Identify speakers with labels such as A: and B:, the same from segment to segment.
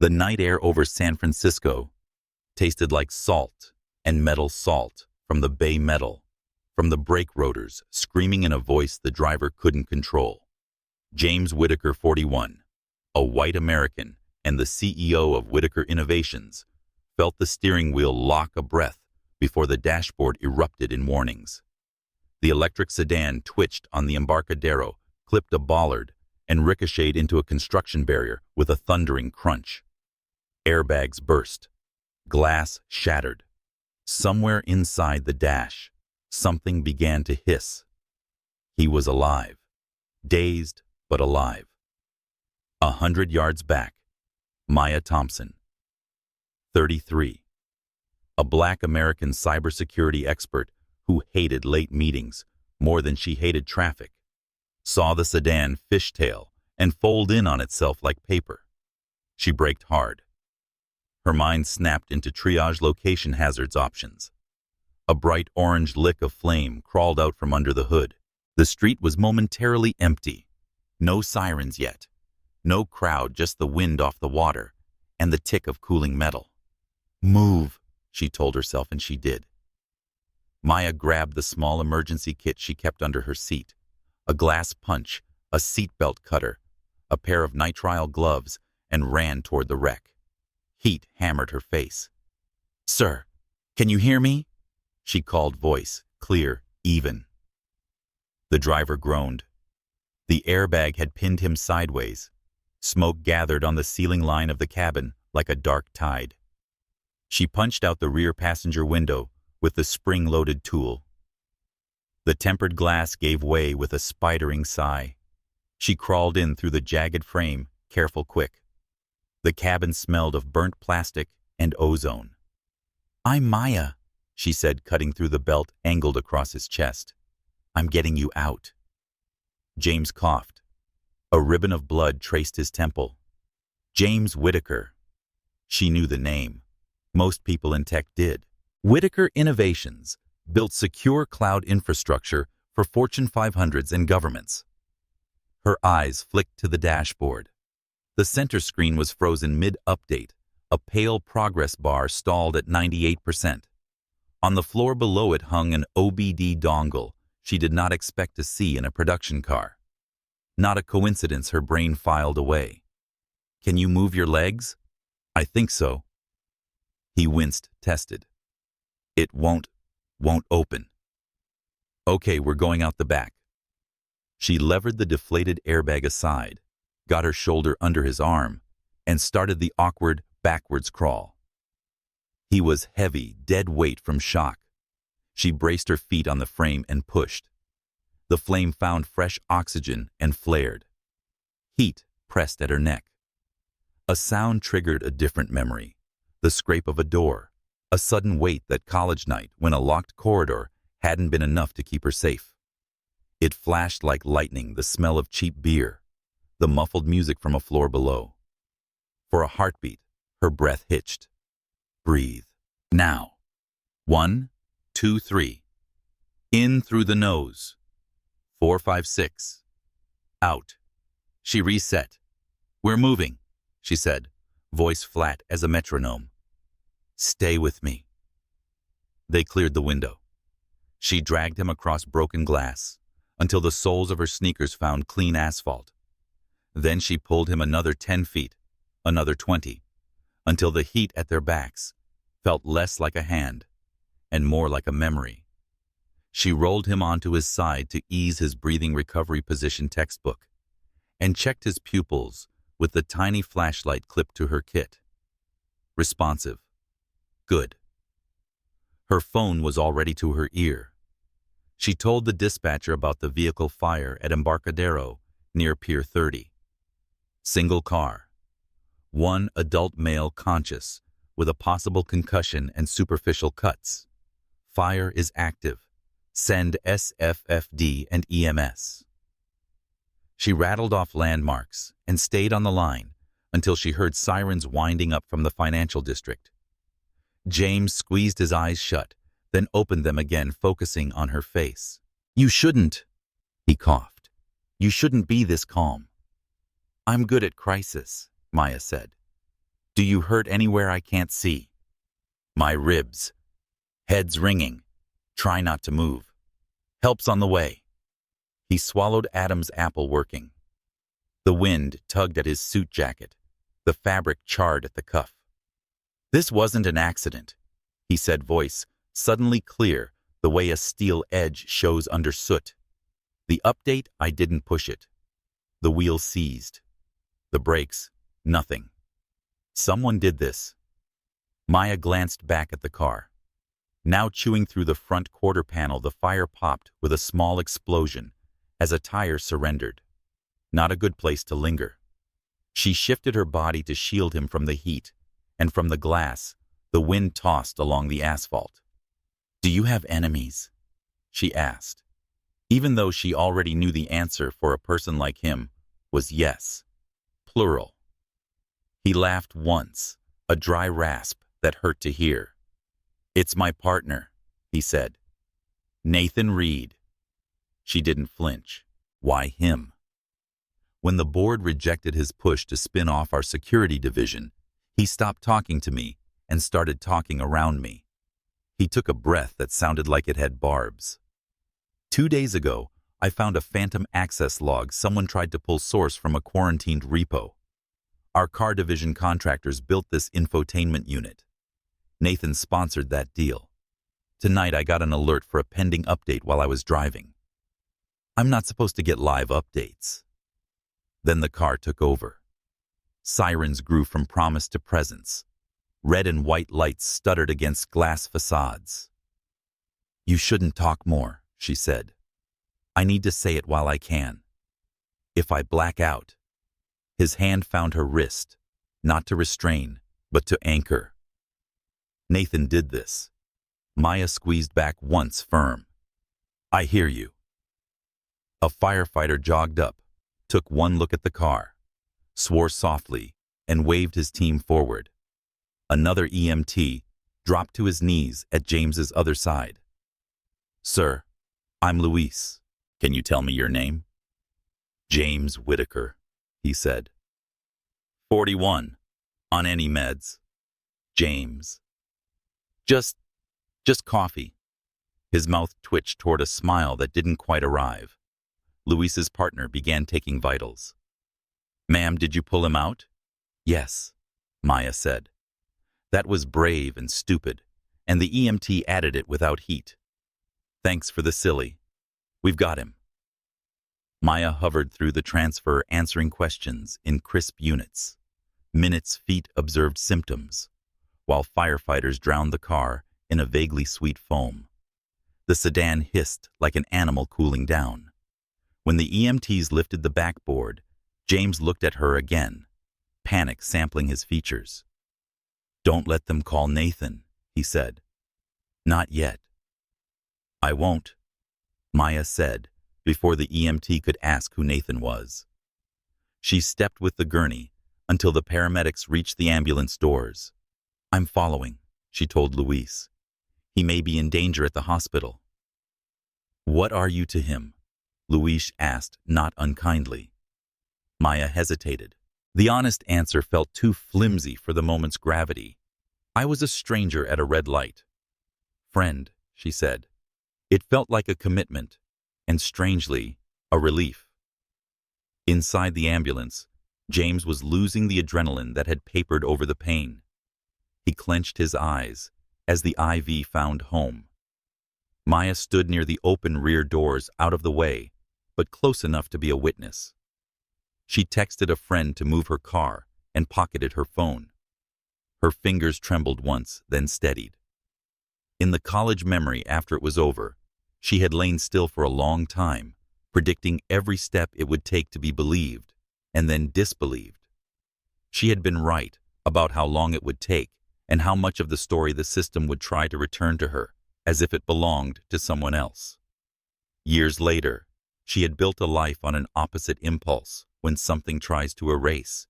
A: The night air over San Francisco tasted like salt and metal salt from the bay metal, from the brake rotors screaming in a voice the driver couldn't control. James Whitaker, 41, a white American and the CEO of Whitaker Innovations, felt the steering wheel lock a breath before the dashboard erupted in warnings. The electric sedan twitched on the Embarcadero, clipped a bollard, and ricocheted into a construction barrier with a thundering crunch. Airbags burst. Glass shattered. Somewhere inside the dash, something began to hiss. He was alive. Dazed, but alive. 100 yards back, Maya Thompson, 33. A black American cybersecurity expert who hated late meetings more than she hated traffic, saw the sedan fishtail and fold in on itself like paper. She braked hard. Her mind snapped into triage location hazards options. A bright orange lick of flame crawled out from under the hood. The street was momentarily empty. No sirens yet. No crowd, just the wind off the water and the tick of cooling metal. Move, she told herself, and she did. Maya grabbed the small emergency kit she kept under her seat. A glass punch, a seatbelt cutter, a pair of nitrile gloves, and ran toward the wreck. Heat hammered her face. "Sir, can you hear me?" she called, voice clear, even. The driver groaned. The airbag had pinned him sideways. Smoke gathered on the ceiling line of the cabin like a dark tide. She punched out the rear passenger window with the spring-loaded tool. The tempered glass gave way with a spidering sigh. She crawled in through the jagged frame, careful, quick. The cabin smelled of burnt plastic and ozone. "I'm Maya," she said, cutting through the belt angled across his chest. "I'm getting you out." James coughed. A ribbon of blood traced his temple. James Whitaker. She knew the name. Most people in tech did. Whitaker Innovations built secure cloud infrastructure for Fortune 500s and governments. Her eyes flicked to the dashboard. The center screen was frozen mid-update. A pale progress bar stalled at 98%. On the floor below it hung an OBD dongle she did not expect to see in a production car. Not a coincidence, her brain filed away. "Can you move your legs?" "I think so." He winced, tested. "It won't open." "Okay, we're going out the back." She levered the deflated airbag aside, got her shoulder under his arm, and started the awkward backwards crawl. He was heavy, dead weight from shock. She braced her feet on the frame and pushed. The flame found fresh oxygen and flared. Heat pressed at her neck. A sound triggered a different memory, the scrape of a door, a sudden wait that college night when a locked corridor hadn't been enough to keep her safe. It flashed like lightning, the smell of cheap beer, the muffled music from a floor below. For a heartbeat, her breath hitched. Breathe. Now. 1, 2, 3. In through the nose. 4, 5, 6. Out. She reset. "We're moving," she said, voice flat as a metronome. "Stay with me." They cleared the window. She dragged him across broken glass until the soles of her sneakers found clean asphalt. Then she pulled him another 10 feet, another 20, until the heat at their backs felt less like a hand and more like a memory. She rolled him onto his side to ease his breathing recovery position textbook and checked his pupils with the tiny flashlight clipped to her kit. Responsive. Good. Her phone was already to her ear. She told the dispatcher about the vehicle fire at Embarcadero near Pier 30. Single car. One adult male conscious with a possible concussion and superficial cuts. Fire is active. Send SFFD and EMS. She rattled off landmarks and stayed on the line until she heard sirens winding up from the financial district. James squeezed his eyes shut, then opened them again, focusing on her face. "You shouldn't," he coughed. "You shouldn't be this calm." "I'm good at crisis," Maya said. Do you hurt anywhere I can't see? My ribs. Head's ringing. Try not to move. Help's on the way. He swallowed Adam's apple working. The wind tugged at his suit jacket. The fabric charred at the cuff. This wasn't an accident, he said, voice suddenly clear, the way a steel edge shows under soot. The update, I didn't push it. The wheel seized. The brakes, nothing. Someone did this. Maya glanced back at the car. Now chewing through the front quarter panel, the fire popped with a small explosion as a tire surrendered. Not a good place to linger. She shifted her body to shield him from the heat, and from the glass, the wind tossed along the asphalt. Do you have enemies? She asked, even though she already knew the answer for a person like him was yes, plural. He laughed once, a dry rasp that hurt to hear. It's my partner, he said. Nathan Reed. She didn't flinch. Why him? When the board rejected his push to spin off our security division, he stopped talking to me and started talking around me. He took a breath that sounded like it had barbs. 2 days ago, I found a phantom access log someone tried to pull source from a quarantined repo. Our car division contractors built this infotainment unit. Nathan sponsored that deal. Tonight I got an alert for a pending update while I was driving. I'm not supposed to get live updates. Then the car took over. Sirens grew from promise to presence. Red and white lights stuttered against glass facades. You shouldn't talk more, she said. I need to say it while I can. If I black out. His hand found her wrist, not to restrain, but to anchor. Nathan did this. Maya squeezed back once firm. I hear you. A firefighter jogged up, took one look at the car, swore softly, and waved his team forward. Another EMT dropped to his knees at James's other side. Sir, I'm Luis. Can you tell me your name? James Whitaker, he said. 41. On any meds? James. Just coffee. His mouth twitched toward a smile that didn't quite arrive. Luis's partner began taking vitals. Ma'am, did you pull him out? Yes, Maya said. That was brave and stupid, and the EMT added it without heat. Thanks for the silly. We've got him. Maya hovered through the transfer, answering questions in crisp units. Minutes, feet observed symptoms, while firefighters drowned the car in a vaguely sweet foam. The sedan hissed like an animal cooling down. When the EMTs lifted the backboard, James looked at her again, panic sampling his features. Don't let them call Nathan, he said. Not yet. I won't, Maya said, before the EMT could ask who Nathan was. She stepped with the gurney until the paramedics reached the ambulance doors. I'm following, she told Luis. He may be in danger at the hospital. What are you to him? Luis asked, not unkindly. Maya hesitated. The honest answer felt too flimsy for the moment's gravity. I was a stranger at a red light. Friend, she said. It felt like a commitment, and strangely, a relief. Inside the ambulance, James was losing the adrenaline that had papered over the pain. He clenched his eyes as the IV found home. Maya stood near the open rear doors, out of the way, but close enough to be a witness. She texted a friend to move her car and pocketed her phone. Her fingers trembled once, then steadied. In the college memory after it was over, she had lain still for a long time, predicting every step it would take to be believed, and then disbelieved. She had been right about how long it would take and how much of the story the system would try to return to her, as if it belonged to someone else. Years later, she had built a life on an opposite impulse. When something tries to erase,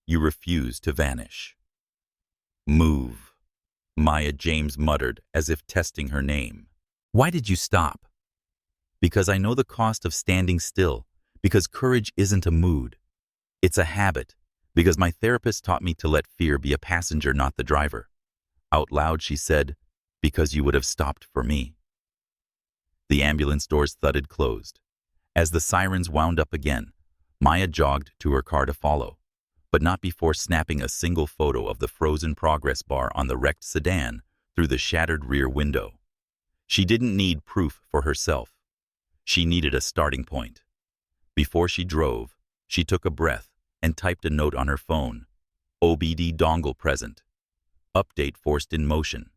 A: you refuse to vanish. Move, Maya James muttered, as if testing her name. Why did you stop? Because I know the cost of standing still, because courage isn't a mood. It's a habit Because my therapist taught me to let fear be a passenger, not the driver. Out loud, she said, because you would have stopped for me. The ambulance doors thudded closed. As the sirens wound up again, Maya jogged to her car to follow, but not before snapping a single photo of the frozen progress bar on the wrecked sedan through the shattered rear window. She didn't need proof for herself. She needed a starting point. Before she drove, she took a breath and typed a note on her phone. OBD dongle present. Update forced in motion.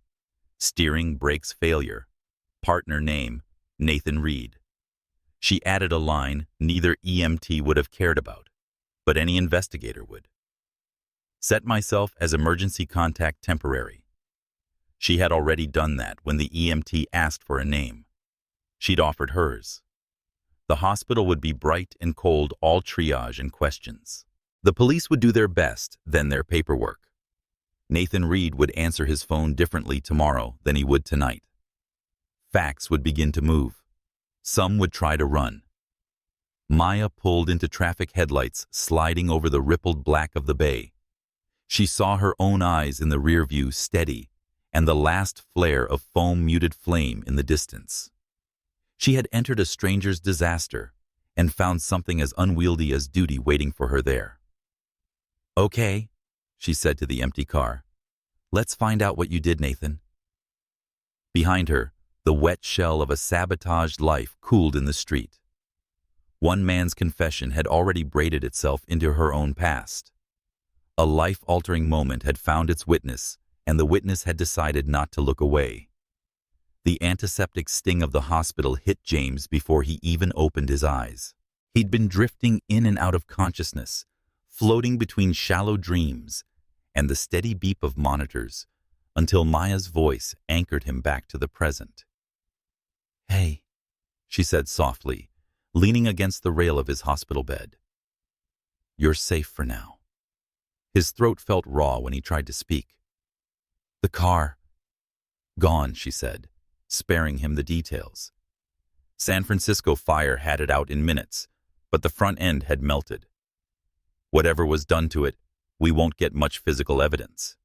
A: Steering brakes failure. Partner name, Nathan Reed. She added a line neither EMT would have cared about, but any investigator would. Set myself as emergency contact temporary. She had already done that when the EMT asked for a name. She'd offered hers. The hospital would be bright and cold, all triage and questions. The police would do their best, then their paperwork. Nathan Reed would answer his phone differently tomorrow than he would tonight. Facts would begin to move. Some would try to run. Maya pulled into traffic headlights sliding over the rippled black of the bay. She saw her own eyes in the rear view steady and the last flare of foam-muted flame in the distance. She had entered a stranger's disaster and found something as unwieldy as duty waiting for her there. Okay, she said to the empty car. Let's find out what you did, Nathan. Behind her, the wet shell of a sabotaged life cooled in the street. One man's confession had already braided itself into her own past. A life-altering moment had found its witness, and the witness had decided not to look away. The antiseptic sting of the hospital hit James before he even opened his eyes. He'd been drifting in and out of consciousness, floating between shallow dreams and the steady beep of monitors, until Maya's voice anchored him back to the present. Hey, she said softly, leaning against the rail of his hospital bed. You're safe for now. His throat felt raw when he tried to speak. The car. Gone, she said, sparing him the details. San Francisco fire had it out in minutes, but the front end had melted. Whatever was done to it, we won't get much physical evidence.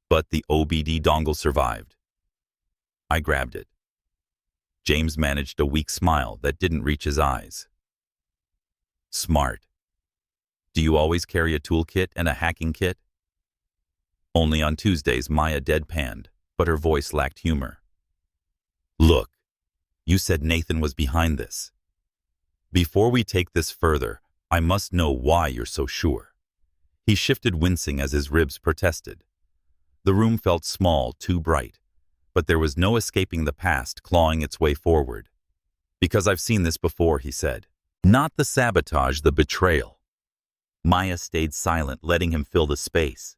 A: But the OBD dongle survived. I grabbed it. James managed a weak smile that didn't reach his eyes. Smart. Do you always carry a toolkit and a hacking kit? Only on Tuesdays, Maya deadpanned, but her voice lacked humor. Look, you said Nathan was behind this. Before we take this further, I must know why you're so sure. He shifted, wincing as his ribs protested. The room felt small, too bright, but there was no escaping the past clawing its way forward. Because I've seen this before, he said. Not the sabotage, the betrayal. Maya stayed silent, letting him fill the space.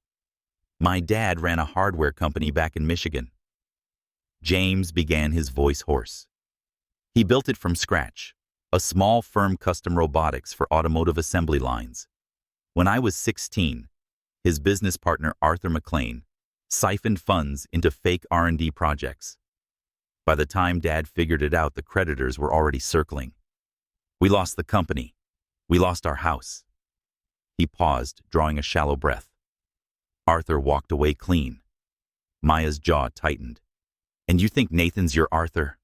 A: My dad ran a hardware company back in Michigan. James began, his voice hoarse. He built it from scratch, a small firm, custom robotics for automotive assembly lines. When I was 16, his business partner Arthur McLean siphoned funds into fake R&D projects. By the time Dad figured it out, the creditors were already circling. We lost the company. We lost our house. He paused, drawing a shallow breath. Arthur walked away clean. Maya's jaw tightened. And you think Nathan's your Arthur?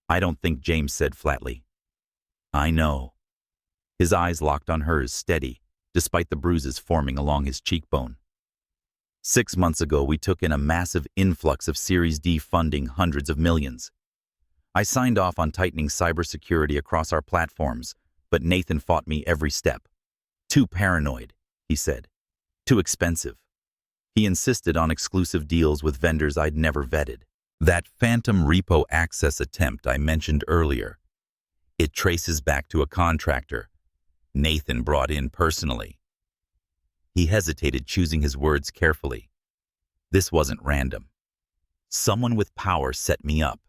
A: I don't think, James said flatly. I know. His eyes locked on hers, steady, despite the bruises forming along his cheekbone. 6 months ago, we took in a massive influx of Series D funding, hundreds of millions. I signed off on tightening cybersecurity across our platforms, but Nathan fought me every step. Too paranoid, he said. Too expensive. He insisted on exclusive deals with vendors I'd never vetted. That phantom repo access attempt I mentioned earlier, it traces back to a contractor Nathan brought in personally. He hesitated, choosing his words carefully. This wasn't random. Someone with power set me up.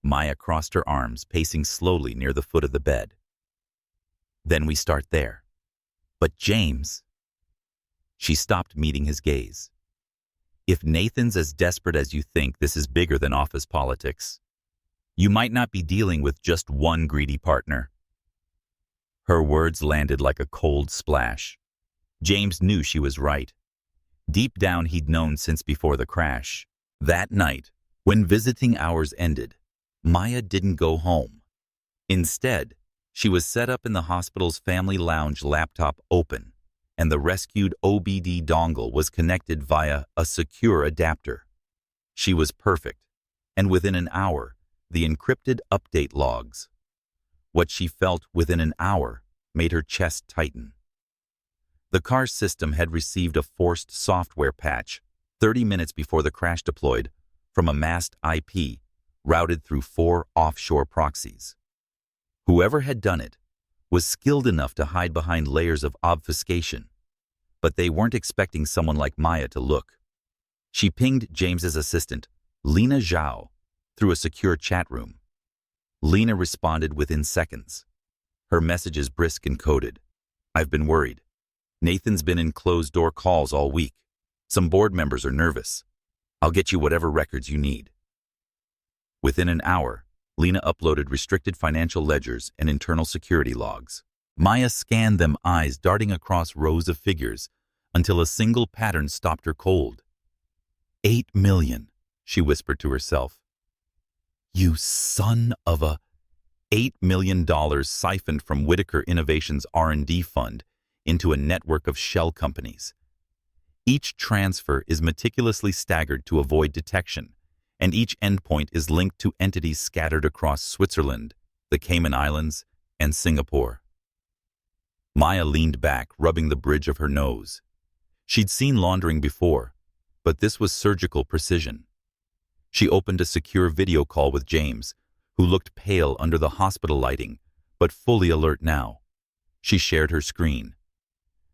A: Maya crossed her arms, pacing slowly near the foot of the bed. Then we start there. But James... She stopped, meeting his gaze. If Nathan's as desperate as you think, this is bigger than office politics. You might not be dealing with just one greedy partner. Her words landed like a cold splash. James knew she was right. Deep down, he'd known since before the crash. That night, when visiting hours ended, Maya didn't go home. Instead, she was set up in the hospital's family lounge, laptop open, and the rescued OBD dongle was connected via a secure adapter. She was perfect, and within an hour, the encrypted update logs. What she felt within an hour made her chest tighten. The car's system had received a forced software patch 30 minutes before the crash deployed from a masked IP routed through 4 offshore proxies. Whoever had done it was skilled enough to hide behind layers of obfuscation, but they weren't expecting someone like Maya to look. She pinged James's assistant, Lena Zhao, through a secure chat room. Lena responded within seconds. Her messages brisk and coded. "I've been worried. Nathan's been in closed-door calls all week. Some board members are nervous. I'll get you whatever records you need." Within an hour, Lena uploaded restricted financial ledgers and internal security logs. Maya scanned them, eyes darting across rows of figures, until a single pattern stopped her cold. 8 million, she whispered to herself. You son of a... $8 million siphoned from Whitaker Innovations' R&D fund into a network of shell companies. Each transfer is meticulously staggered to avoid detection, and each endpoint is linked to entities scattered across Switzerland, the Cayman Islands, and Singapore. Maya leaned back, rubbing the bridge of her nose. She'd seen laundering before, but this was surgical precision. She opened a secure video call with James, who looked pale under the hospital lighting, but fully alert now. She shared her screen.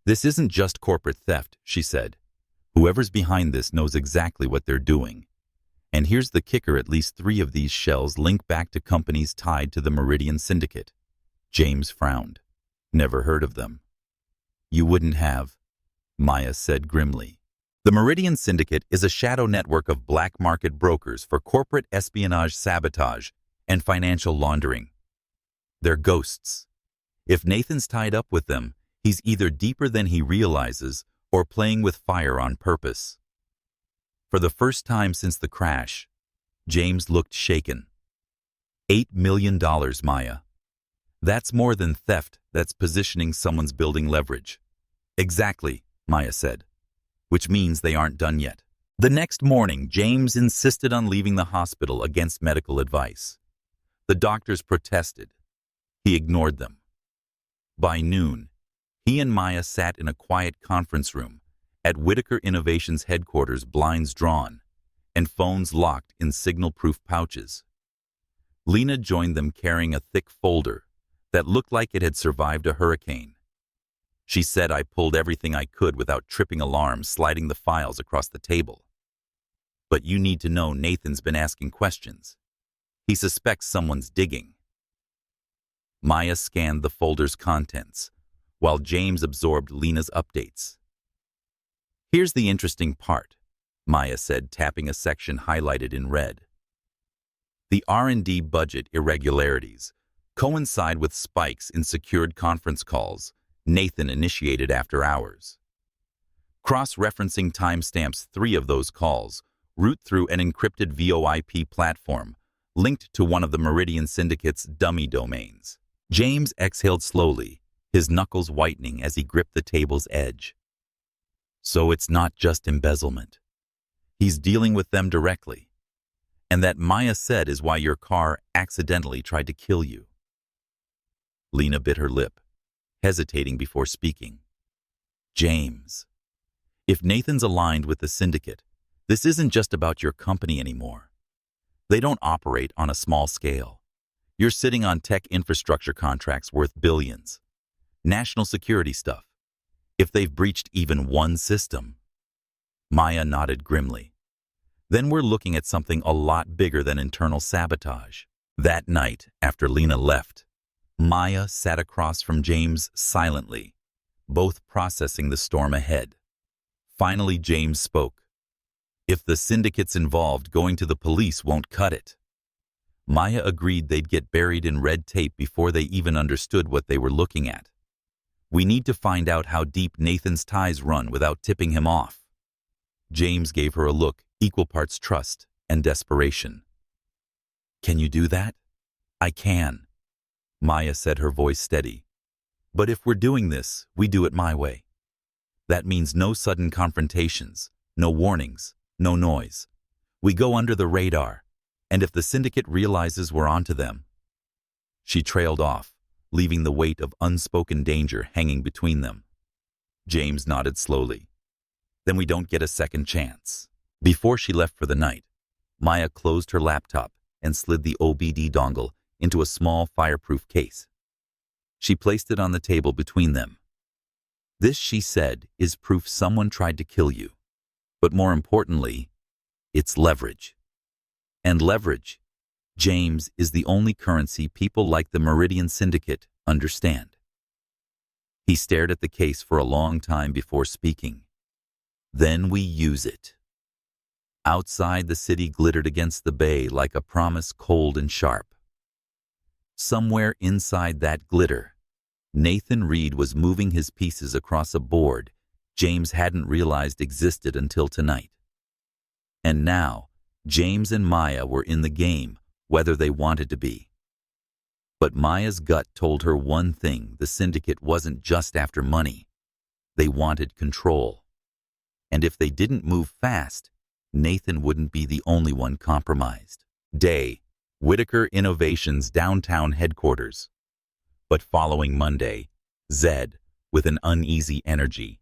A: "This isn't just corporate theft," she said. "Whoever's behind this knows exactly what they're doing. And here's the kicker, at least 3 of these shells link back to companies tied to the Meridian Syndicate." James frowned. "Never heard of them." "You wouldn't have," Maya said grimly. The Meridian Syndicate is a shadow network of black market brokers for corporate espionage, sabotage, and financial laundering. They're ghosts. If Nathan's tied up with them, he's either deeper than he realizes or playing with fire on purpose. For the first time since the crash, James looked shaken. $8 million, Maya. That's more than theft, that's positioning someone's building leverage. Exactly, Maya said, which means they aren't done yet. The next morning, James insisted on leaving the hospital against medical advice. The doctors protested. He ignored them. By noon, he and Maya sat in a quiet conference room at Whitaker Innovations headquarters, blinds drawn and phones locked in signal-proof pouches. Lena joined them carrying a thick folder that looked like it had survived a hurricane. She said, "I pulled everything I could without tripping alarms, sliding the files across the table. But you need to know Nathan's been asking questions. He suspects someone's digging." Maya scanned the folder's contents, while James absorbed Lena's updates. "Here's the interesting part," Maya said, tapping a section highlighted in red. "The R&D budget irregularities coincide with spikes in secured conference calls Nathan initiated after hours. Cross-referencing timestamps 3 of those calls route through an encrypted VoIP platform linked to one of the Meridian Syndicate's dummy domains." James exhaled slowly, his knuckles whitening as he gripped the table's edge. "So it's not just embezzlement. He's dealing with them directly. And that, Maya said, is why your car accidentally tried to kill you." Lena bit her lip, hesitating before speaking. "James, if Nathan's aligned with the syndicate, this isn't just about your company anymore. They don't operate on a small scale. You're sitting on tech infrastructure contracts worth billions. National security stuff. If they've breached even one system..." Maya nodded grimly. "Then we're looking at something a lot bigger than internal sabotage." That night, after Lena left, Maya sat across from James silently, both processing the storm ahead. Finally, James spoke. "If the syndicate's involved, going to the police won't cut it." Maya agreed they'd get buried in red tape before they even understood what they were looking at. We need to find out how deep Nathan's ties run without tipping him off. James gave her a look, equal parts trust and desperation. Can you do that? I can, Maya said, her voice steady. But if we're doing this, we do it my way. That means no sudden confrontations, no warnings, no noise. We go under the radar, and if the syndicate realizes we're onto them. She trailed off, leaving the weight of unspoken danger hanging between them. James nodded slowly. Then we don't get a second chance. Before she left for the night, Maya closed her laptop and slid the OBD dongle into a small fireproof case. She placed it on the table between them. This, she said, is proof someone tried to kill you. But more importantly, it's leverage. And leverage, James, is the only currency people like the Meridian Syndicate understand. He stared at the case for a long time before speaking. Then we use it. Outside, the city glittered against the bay like a promise, cold and sharp. Somewhere inside that glitter, Nathan Reed was moving his pieces across a board James hadn't realized existed until tonight. And now, James and Maya were in the game, whether they wanted to be. But Maya's gut told her one thing: the syndicate wasn't just after money. They wanted control. And if they didn't move fast, Nathan wouldn't be the only one compromised. Day, Whitaker Innovations downtown headquarters. But following Monday, Zed, with an uneasy energy.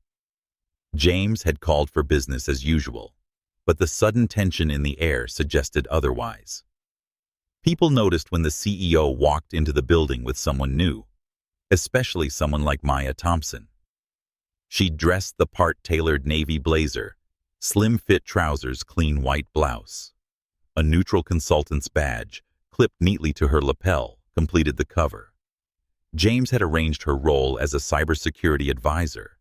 A: James had called for business as usual, but the sudden tension in the air suggested otherwise. People noticed when the CEO walked into the building with someone new, especially someone like Maya Thompson. She dressed the part: tailored navy blazer, slim-fit trousers, clean white blouse. A neutral consultant's badge, clipped neatly to her lapel, completed the cover. James had arranged her role as a cybersecurity advisor,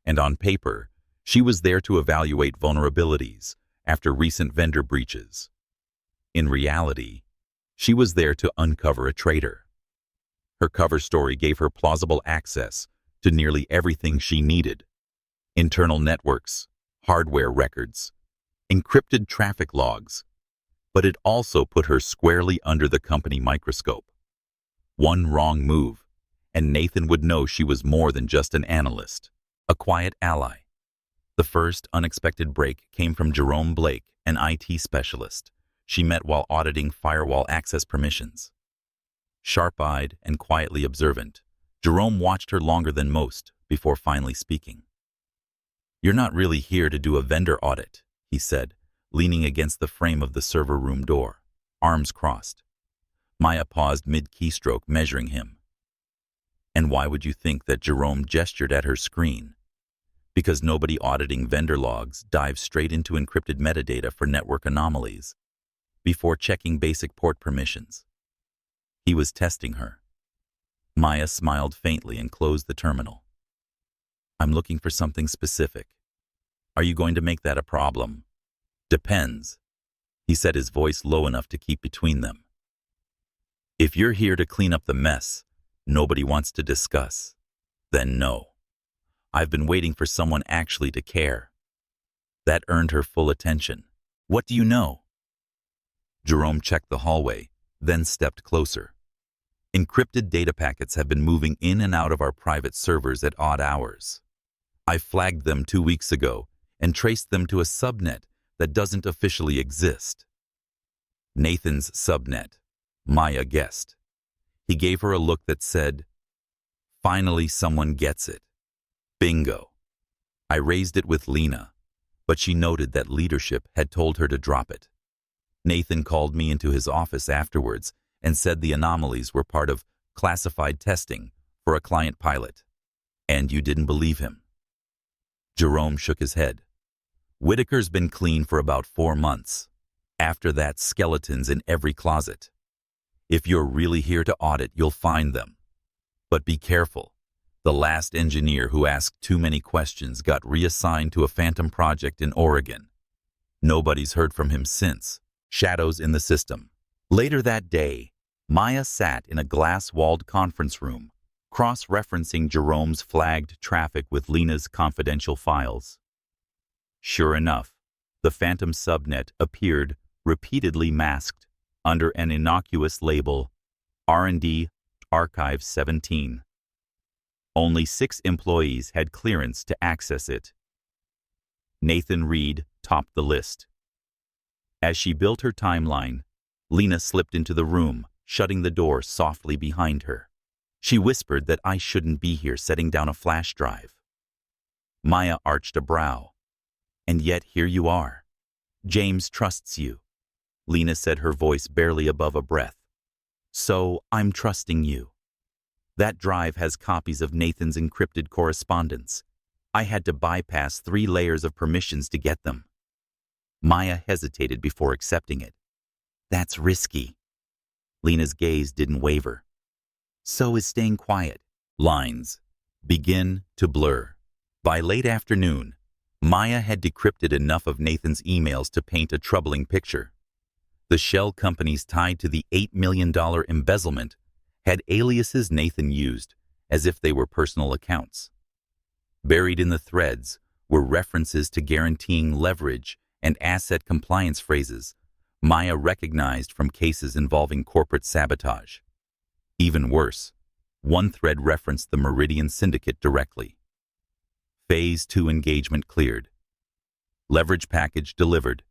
A: and on paper, she was there to evaluate vulnerabilities after recent vendor breaches. In reality, she was there to uncover a traitor. Her cover story gave her plausible access to nearly everything she needed: internal networks, hardware records, encrypted traffic logs. But it also put her squarely under the company microscope. One wrong move, and Nathan would know she was more than just an analyst, a quiet ally. The first unexpected break came from Jerome Blake, an IT specialist she met while auditing firewall access permissions. Sharp-eyed and quietly observant, Jerome watched her longer than most before finally speaking. "You're not really here to do a vendor audit," he said, leaning against the frame of the server room door, arms crossed. Maya paused mid-keystroke, measuring him. And why would you think that Jerome gestured at her screen? Because nobody auditing vendor logs dives straight into encrypted metadata for network anomalies before checking basic port permissions. He was testing her. Maya smiled faintly and closed the terminal. "I'm looking for something specific. Are you going to make that a problem?" "Depends," he said, his voice low enough to keep between them. "If you're here to clean up the mess nobody wants to discuss, then no. I've been waiting for someone actually to care." That earned her full attention. "What do you know?" Jerome checked the hallway, then stepped closer. "Encrypted data packets have been moving in and out of our private servers at odd hours. I flagged them 2 weeks ago and traced them to a subnet that doesn't officially exist." Nathan's subnet, Maya guessed. He gave her a look that said, "Finally someone gets it. Bingo." I raised it with Lena, but she noted that leadership had told her to drop it. Nathan called me into his office afterwards and said the anomalies were part of classified testing for a client pilot. And you didn't believe him? Jerome shook his head. "Whitaker's been clean for about 4 months. After that, skeletons in every closet. If you're really here to audit, you'll find them. But be careful. The last engineer who asked too many questions got reassigned to a phantom project in Oregon. Nobody's heard from him since. Shadows in the system." Later that day, Maya sat in a glass-walled conference room cross-referencing Jerome's flagged traffic with Lena's confidential files. Sure enough, the phantom subnet appeared, repeatedly masked, under an innocuous label, R&D Archive 17. Only 6 employees had clearance to access it. Nathan Reed topped the list. As she built her timeline, Lena slipped into the room, shutting the door softly behind her. She whispered that I shouldn't be here setting down a flash drive. Maya arched a brow. And yet here you are. James trusts you, Lena said, her voice barely above a breath. So I'm trusting you. That drive has copies of Nathan's encrypted correspondence. I had to bypass 3 layers of permissions to get them. Maya hesitated before accepting it. That's risky. Lena's gaze didn't waver. So is staying quiet. Lines begin to blur. By late afternoon, Maya had decrypted enough of Nathan's emails to paint a troubling picture. The shell companies tied to the $8 million embezzlement had aliases Nathan used, as if they were personal accounts. Buried in the threads were references to guaranteeing leverage and asset compliance phrases Maya recognized from cases involving corporate sabotage. Even worse, one thread referenced the Meridian Syndicate directly. Phase 2 engagement cleared. Leverage package delivered.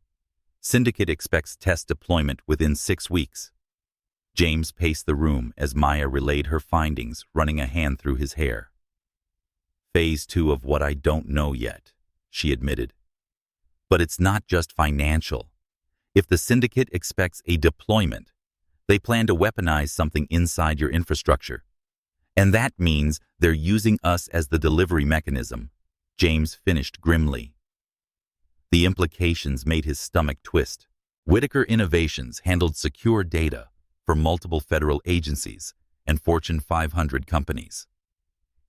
A: Syndicate expects test deployment within 6 weeks. James paced the room as Maya relayed her findings, running a hand through his hair. Phase 2 of what I don't know yet, she admitted. But it's not just financial. If the Syndicate expects a deployment, they plan to weaponize something inside your infrastructure. And that means they're using us as the delivery mechanism, James finished grimly. The implications made his stomach twist. Whitaker Innovations handled secure data for multiple federal agencies and Fortune 500 companies.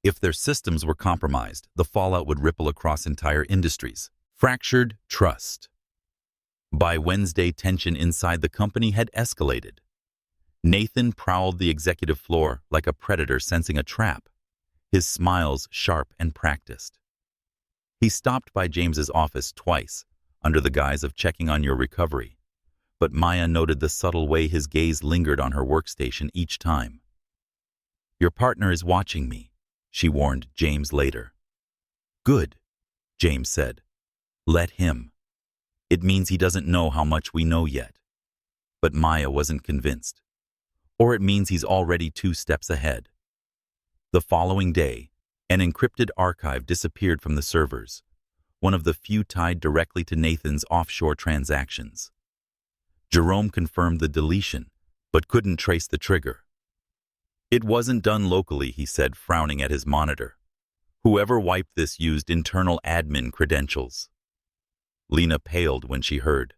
A: If their systems were compromised, the fallout would ripple across entire industries. Fractured trust. By Wednesday, tension inside the company had escalated. Nathan prowled the executive floor like a predator sensing a trap, his smiles sharp and practiced. He stopped by James's office twice, under the guise of checking on your recovery, but Maya noted the subtle way his gaze lingered on her workstation each time. Your partner is watching me, she warned James later. Good, James said. Let him. It means he doesn't know how much we know yet. But Maya wasn't convinced. Or it means he's already 2 steps ahead. The following day, an encrypted archive disappeared from the servers, one of the few tied directly to Nathan's offshore transactions. Jerome confirmed the deletion, but couldn't trace the trigger. It wasn't done locally, he said, frowning at his monitor. Whoever wiped this used internal admin credentials. Lena paled when she heard.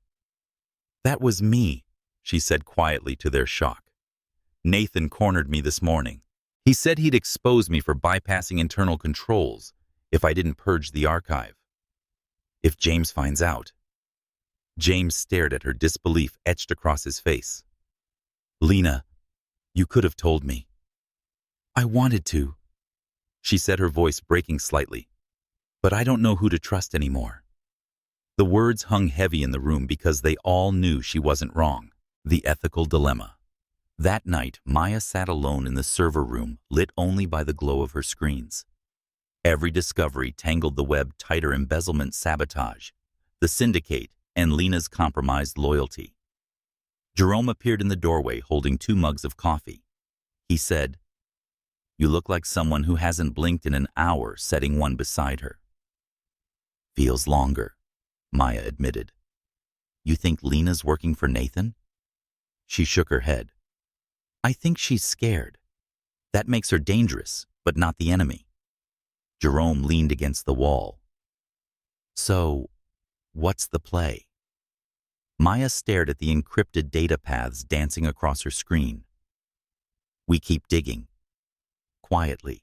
A: That was me, she said quietly to their shock. Nathan cornered me this morning. He said he'd expose me for bypassing internal controls if I didn't purge the archive. If James finds out. James stared at her, disbelief etched across his face. Lena, you could have told me. I wanted to, she said, her voice breaking slightly. But I don't know who to trust anymore. The words hung heavy in the room because they all knew she wasn't wrong. The ethical dilemma. That night, Maya sat alone in the server room, lit only by the glow of her screens. Every discovery tangled the web tighter: embezzlement, sabotage, the syndicate, and Lena's compromised loyalty. Jerome appeared in the doorway holding 2 mugs of coffee. He said, You look like someone who hasn't blinked in an hour, setting one beside her. Feels longer, Maya admitted. You think Lena's working for Nathan? She shook her head. I think she's scared. That makes her dangerous, but not the enemy. Jerome leaned against the wall. So, what's the play? Maya stared at the encrypted data paths dancing across her screen. We keep digging. Quietly.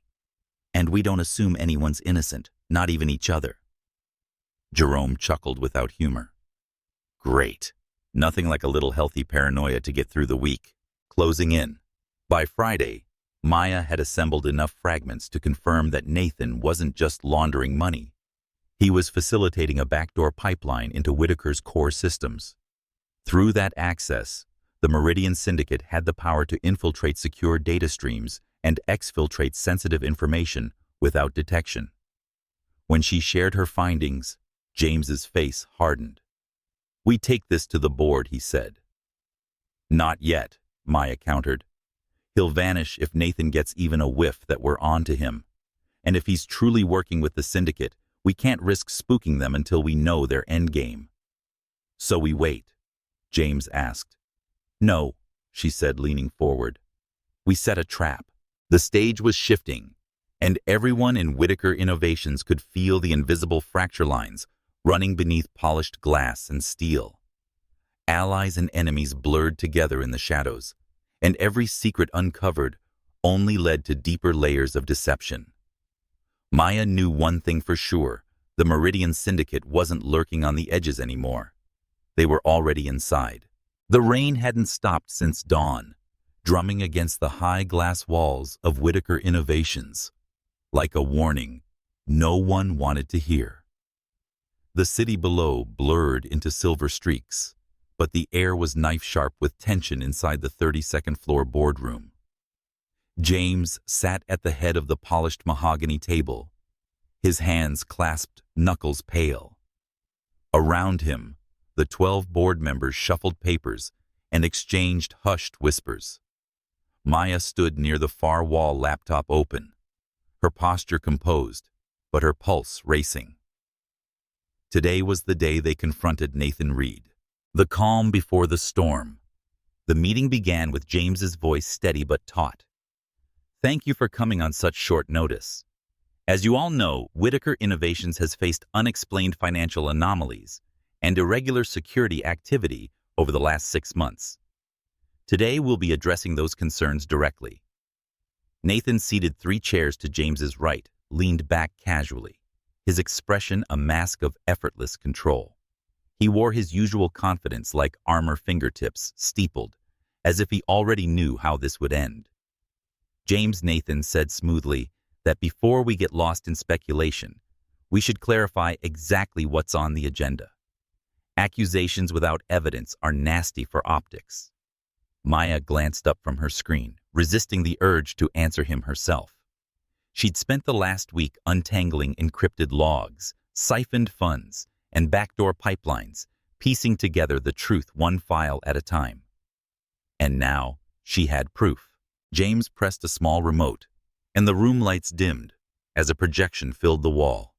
A: And we don't assume anyone's innocent, not even each other. Jerome chuckled without humor. Great. Nothing like a little healthy paranoia to get through the week. Closing in. By Friday, Maya had assembled enough fragments to confirm that Nathan wasn't just laundering money. He was facilitating a backdoor pipeline into Whitaker's core systems. Through that access, the Meridian Syndicate had the power to infiltrate secure data streams and exfiltrate sensitive information without detection. When she shared her findings, James's face hardened. "We take this to the board," he said. "Not yet," Maya countered. "He'll vanish if Nathan gets even a whiff that we're on to him. And if he's truly working with the Syndicate, we can't risk spooking them until we know their endgame." "So we wait?" James asked. "No," she said, leaning forward. "We set a trap." The stage was shifting, and everyone in Whitaker Innovations could feel the invisible fracture lines running beneath polished glass and steel. Allies and enemies blurred together in the shadows, and every secret uncovered only led to deeper layers of deception. Maya knew one thing for sure: the Meridian Syndicate wasn't lurking on the edges anymore. They were already inside. The rain hadn't stopped since dawn, drumming against the high glass walls of Whitaker Innovations, like a warning no one wanted to hear. The city below blurred into silver streaks, but the air was knife-sharp with tension inside the 32nd floor boardroom. James sat at the head of the polished mahogany table, his hands clasped, knuckles pale. Around him, the 12 board members shuffled papers and exchanged hushed whispers. Maya stood near the far wall, laptop open, her posture composed, but her pulse racing. Today was the day they confronted Nathan Reed. The calm before the storm. The meeting began with James's voice steady but taut. "Thank you for coming on such short notice. As you all know, Whitaker Innovations has faced unexplained financial anomalies and irregular security activity over the last 6 months. Today we'll be addressing those concerns directly." Nathan seated 3 chairs to James's right, leaned back casually, his expression a mask of effortless control. He wore his usual confidence like armor fingertips, steepled, as if he already knew how this would end. James, Nathan said smoothly that before we get lost in speculation, we should clarify exactly what's on the agenda. Accusations without evidence are nasty for optics. Maya glanced up from her screen, resisting the urge to answer him herself. She'd spent the last week untangling encrypted logs, siphoned funds, and backdoor pipelines, piecing together the truth one file at a time. And now she had proof. James pressed a small remote, and the room lights dimmed as a projection filled the wall.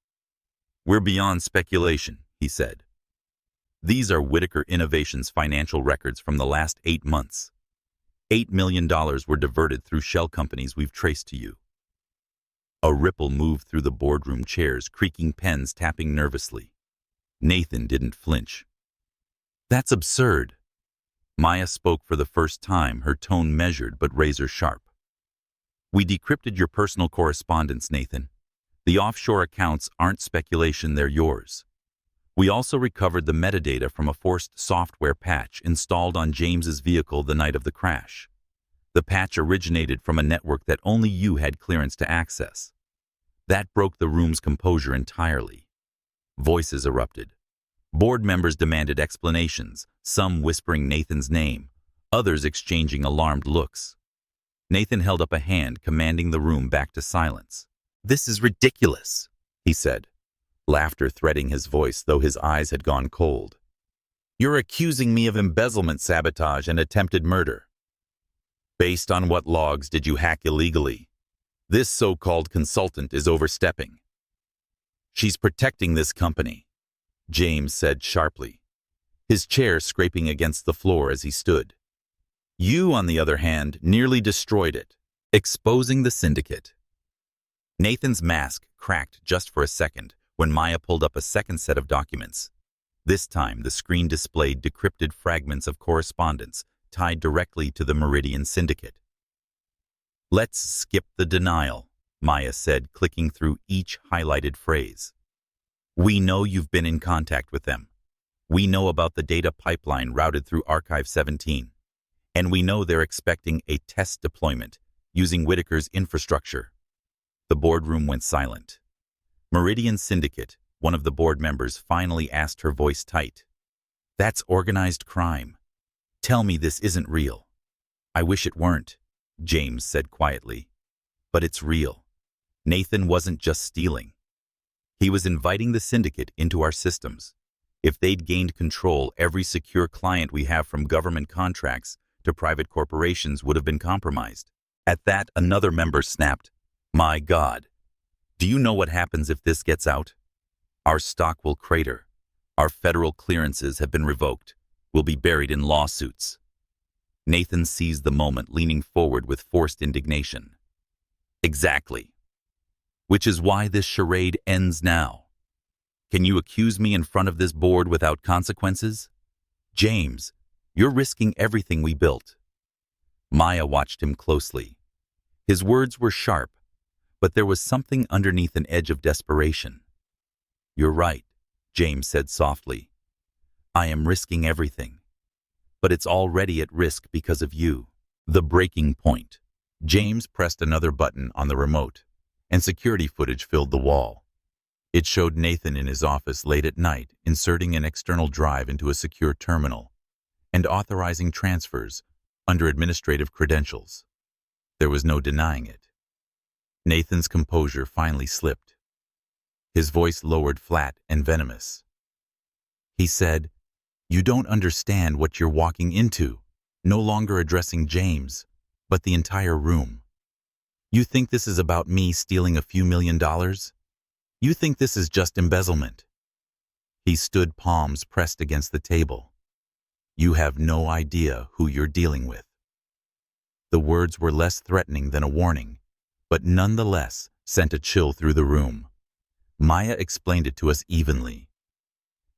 A: "We're beyond speculation," he said. "These are Whitaker Innovations' financial records from the last 8 months. $8 million were diverted through shell companies we've traced to you." A ripple moved through the boardroom chairs, creaking pens tapping nervously. Nathan didn't flinch. "That's absurd." Maya spoke for the first time, her tone measured but razor-sharp. "We decrypted your personal correspondence, Nathan. The offshore accounts aren't speculation, they're yours. We also recovered the metadata from a forced software patch installed on James's vehicle the night of the crash. The patch originated from a network that only you had clearance to access. That broke the room's composure entirely. Voices erupted. Board members demanded explanations, some whispering Nathan's name, others exchanging alarmed looks. Nathan held up a hand, commanding the room back to silence. "This is ridiculous," he said, laughter threading his voice, though his eyes had gone cold. "You're accusing me of embezzlement, sabotage, and attempted murder. Based on what logs did you hack illegally? This so-called consultant is overstepping." "She's protecting this company," James said sharply, his chair scraping against the floor as he stood. "You, on the other hand, nearly destroyed it, exposing the syndicate." Nathan's mask cracked just for a second when Maya pulled up a second set of documents. This time, the screen displayed decrypted fragments of correspondence tied directly to the Meridian Syndicate. "Let's skip the denial," Maya said, clicking through each highlighted phrase. "We know you've been in contact with them. We know about the data pipeline routed through Archive 17. And we know they're expecting a test deployment using Whitaker's infrastructure. The boardroom went silent. Meridian Syndicate, one of the board members, finally asked, her voice tight. "That's organized crime. Tell me this isn't real." "I wish it weren't," James said quietly. "But it's real. Nathan wasn't just stealing. He was inviting the syndicate into our systems. If they'd gained control, every secure client we have, from government contracts to private corporations, would have been compromised." At that, another member snapped, "My God. Do you know what happens if this gets out? Our stock will crater. Our federal clearances have been revoked. We'll be buried in lawsuits." Nathan seized the moment, leaning forward with forced indignation. "Exactly. Which is why this charade ends now. Can you accuse me in front of this board without consequences? James, you're risking everything we built." Maya watched him closely. His words were sharp, but there was something underneath, an edge of desperation. "You're right," James said softly. "I am risking everything. But it's already at risk because of you." The breaking point. James pressed another button on the remote, and security footage filled the wall. It showed Nathan in his office late at night, inserting an external drive into a secure terminal and authorizing transfers under administrative credentials. There was no denying it. Nathan's composure finally slipped. His voice lowered, flat and venomous. He said, "You don't understand what you're walking into," no longer addressing James, but the entire room. "You think this is about me stealing a few $1,000,000? You think this is just embezzlement?" He stood, palms pressed against the table. "You have no idea who you're dealing with." The words were less threatening than a warning, but nonetheless sent a chill through the room. Maya explained it to us evenly.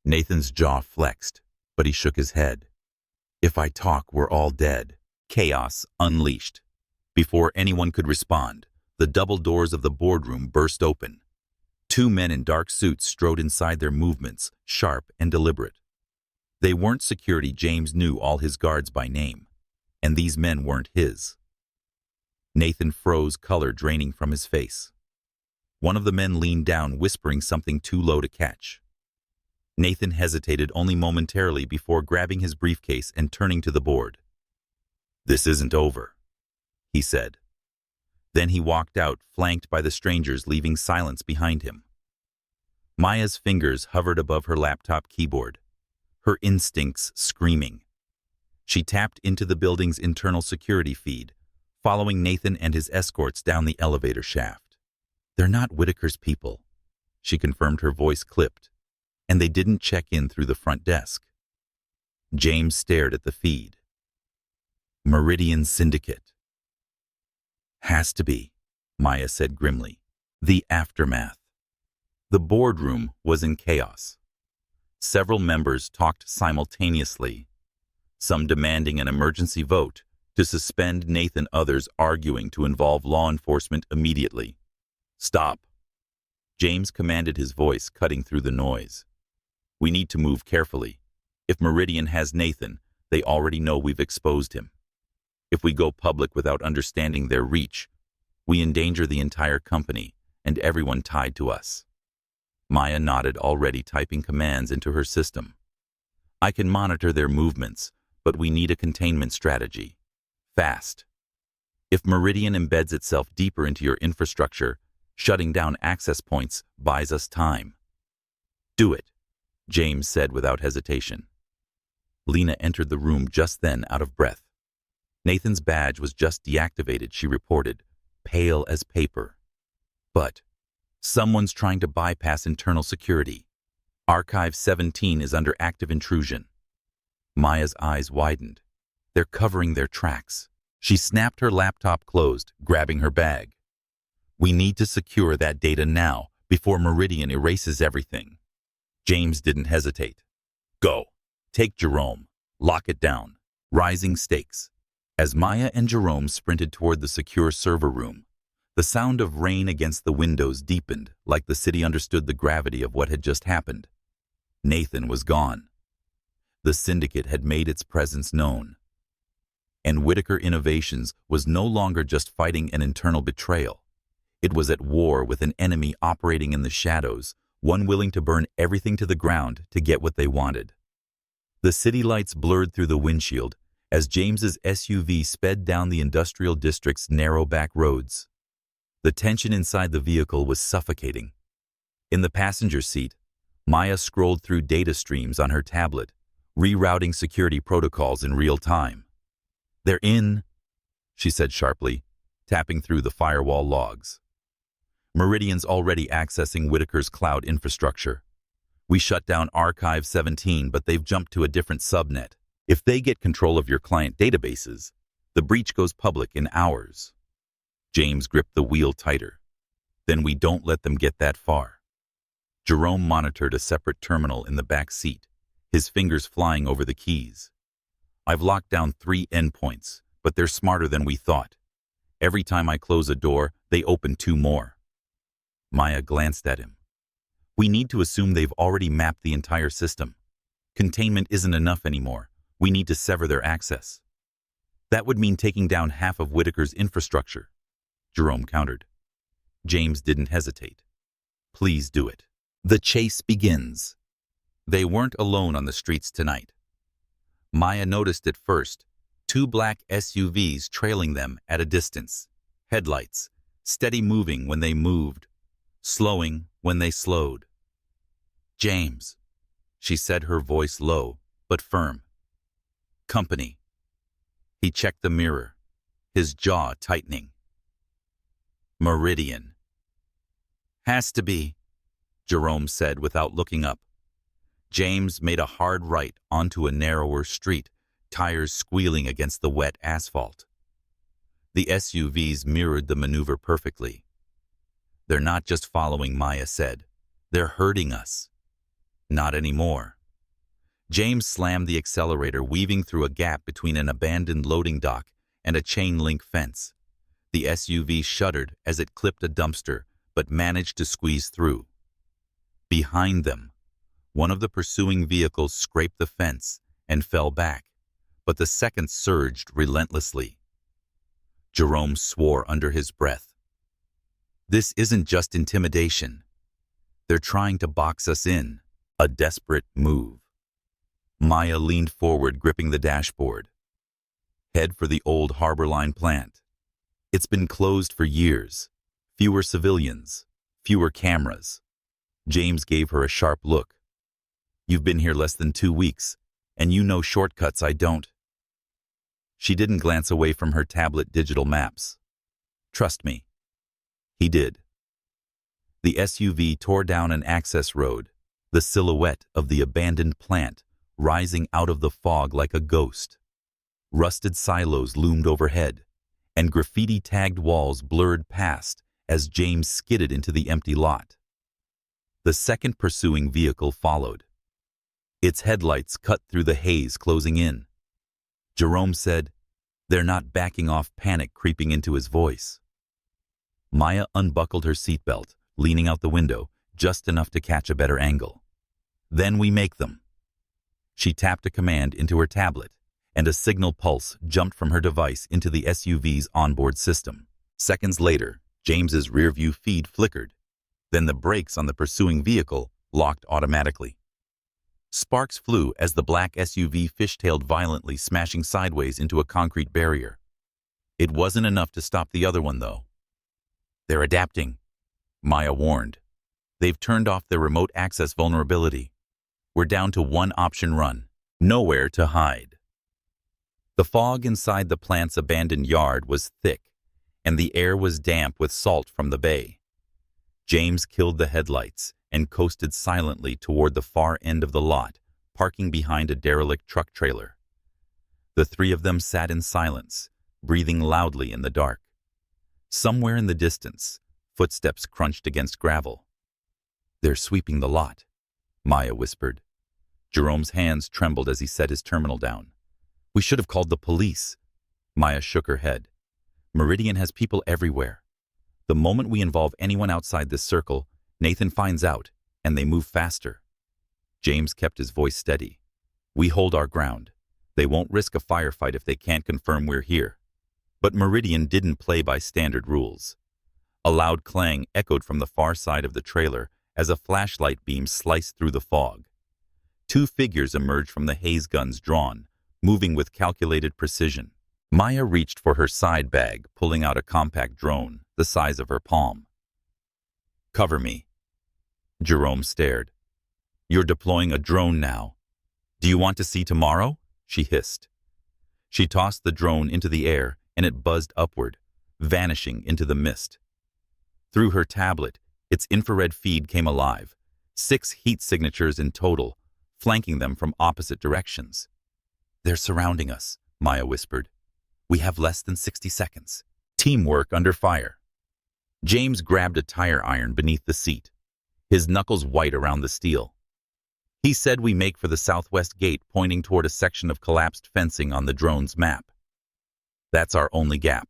A: Nathan's jaw flexed, but he shook his head. "If I talk, we're all dead." Chaos unleashed. Before anyone could respond, the double doors of the boardroom burst open. Two men in dark suits strode inside, their movements sharp and deliberate. They weren't security. James knew all his guards by name, and these men weren't his. Nathan froze, color draining from his face. One of the men leaned down, whispering something too low to catch. Nathan hesitated only momentarily before grabbing his briefcase and turning to the board. "This isn't over," he said. Then he walked out, flanked by the strangers, leaving silence behind him. Maya's fingers hovered above her laptop keyboard, her instincts screaming. She tapped into the building's internal security feed, following Nathan and his escorts down the elevator shaft. "They're not Whitaker's people," she confirmed, her voice clipped, "and they didn't check in through the front desk." James stared at the feed. "Meridian Syndicate." "Has to be," Maya said grimly. The aftermath. The boardroom was in chaos. Several members talked simultaneously, some demanding an emergency vote to suspend Nathan, others arguing to involve law enforcement immediately. "Stop," James commanded, his voice cutting through the noise. "We need to move carefully. If Meridian has Nathan, they already know we've exposed him. If we go public without understanding their reach, we endanger the entire company and everyone tied to us." Maya nodded, already typing commands into her system. "I can monitor their movements, but we need a containment strategy. Fast. If Meridian embeds itself deeper into your infrastructure, shutting down access points buys us time." "Do it," James said without hesitation. Lena entered the room just then, out of breath. Nathan's badge was just deactivated, she reported, pale as paper. "But someone's trying to bypass internal security. Archive 17 is under active intrusion." Maya's eyes widened. "They're covering their tracks." She snapped her laptop closed, grabbing her bag. "We need to secure that data now, before Meridian erases everything." James didn't hesitate. "Go. Take Jerome. Lock it down." Rising stakes. As Maya and Jerome sprinted toward the secure server room, the sound of rain against the windows deepened, like the city understood the gravity of what had just happened. Nathan was gone. The syndicate had made its presence known. And Whitaker Innovations was no longer just fighting an internal betrayal. It was at war with an enemy operating in the shadows, one willing to burn everything to the ground to get what they wanted. The city lights blurred through the windshield as James's SUV sped down the industrial district's narrow back roads. The tension inside the vehicle was suffocating. In the passenger seat, Maya scrolled through data streams on her tablet, rerouting security protocols in real time. "They're in," she said sharply, tapping through the firewall logs. "Meridian's already accessing Whitaker's cloud infrastructure. We shut down Archive 17, but they've jumped to a different subnet. If they get control of your client databases, the breach goes public in hours." James gripped the wheel tighter. "Then we don't let them get that far." Jerome monitored a separate terminal in the back seat, his fingers flying over the keys. "I've locked down 3 endpoints, but they're smarter than we thought. Every time I close a door, they open 2 more. Maya glanced at him. "We need to assume they've already mapped the entire system. Containment isn't enough anymore. We need to sever their access." "That would mean taking down half of Whitaker's infrastructure," Jerome countered. James didn't hesitate. "Please do it." The chase begins. They weren't alone on the streets tonight. Maya noticed at first 2 black SUVs trailing them at a distance, headlights, steady moving when they moved, slowing when they slowed. "James," she said, her voice low but firm. "Company." He checked the mirror, his jaw tightening. "Meridian." "Has to be," Jerome said without looking up. James made a hard right onto a narrower street, tires squealing against the wet asphalt. The SUVs mirrored the maneuver perfectly. "They're not just following," Maya said. "They're hurting us." "Not anymore." James slammed the accelerator, weaving through a gap between an abandoned loading dock and a chain-link fence. The SUV shuddered as it clipped a dumpster, but managed to squeeze through. Behind them, one of the pursuing vehicles scraped the fence and fell back, but the second surged relentlessly. Jerome swore under his breath. "This isn't just intimidation. They're trying to box us in." A desperate move. Maya leaned forward, gripping the dashboard. "Head for the old Harbor Line plant. It's been closed for years. Fewer civilians, fewer cameras." James gave her a sharp look. "You've been here less than 2 weeks, and you know shortcuts I don't." She didn't glance away from her tablet digital maps. "Trust me." He did. The SUV tore down an access road, the silhouette of the abandoned plant rising out of the fog like a ghost. Rusted silos loomed overhead, and graffiti-tagged walls blurred past as James skidded into the empty lot. The second pursuing vehicle followed. Its headlights cut through the haze closing in. Jerome said, "They're not backing off," panic creeping into his voice. Maya unbuckled her seatbelt, leaning out the window, just enough to catch a better angle. "Then we make them." She tapped a command into her tablet, and a signal pulse jumped from her device into the SUV's onboard system. Seconds later, James's rearview feed flickered. Then the brakes on the pursuing vehicle locked automatically. Sparks flew as the black SUV fishtailed violently, smashing sideways into a concrete barrier. It wasn't enough to stop the other one, though. "They're adapting," Maya warned. "They've turned off their remote access vulnerability. We're down to one option run. Nowhere to hide." The fog inside the plant's abandoned yard was thick, and the air was damp with salt from the bay. James killed the headlights and coasted silently toward the far end of the lot, parking behind a derelict truck trailer. The 3 of them sat in silence, breathing loudly in the dark. Somewhere in the distance, footsteps crunched against gravel. "They're sweeping the lot," Maya whispered. Jerome's hands trembled as he set his terminal down. "We should have called the police." Maya shook her head. "Meridian has people everywhere. The moment we involve anyone outside this circle, Nathan finds out, and they move faster." James kept his voice steady. "We hold our ground. They won't risk a firefight if they can't confirm we're here. But Meridian didn't play by standard rules. A loud clang echoed from the far side of the trailer as a flashlight beam sliced through the fog. Two figures emerged from the haze guns drawn, moving with calculated precision. Maya reached for her side bag, pulling out a compact drone the size of her palm. "Cover me." Jerome stared. "You're deploying a drone now. Do you want to see tomorrow?" she hissed. She tossed the drone into the air and it buzzed upward, vanishing into the mist. Through her tablet, its infrared feed came alive, 6 heat signatures in total, flanking them from opposite directions. "They're surrounding us," Maya whispered. "We have less than 60 seconds. Teamwork under fire." James grabbed a tire iron beneath the seat, his knuckles white around the steel. "He said we make for the southwest gate, pointing toward a section of collapsed fencing on the drone's map. That's our only gap.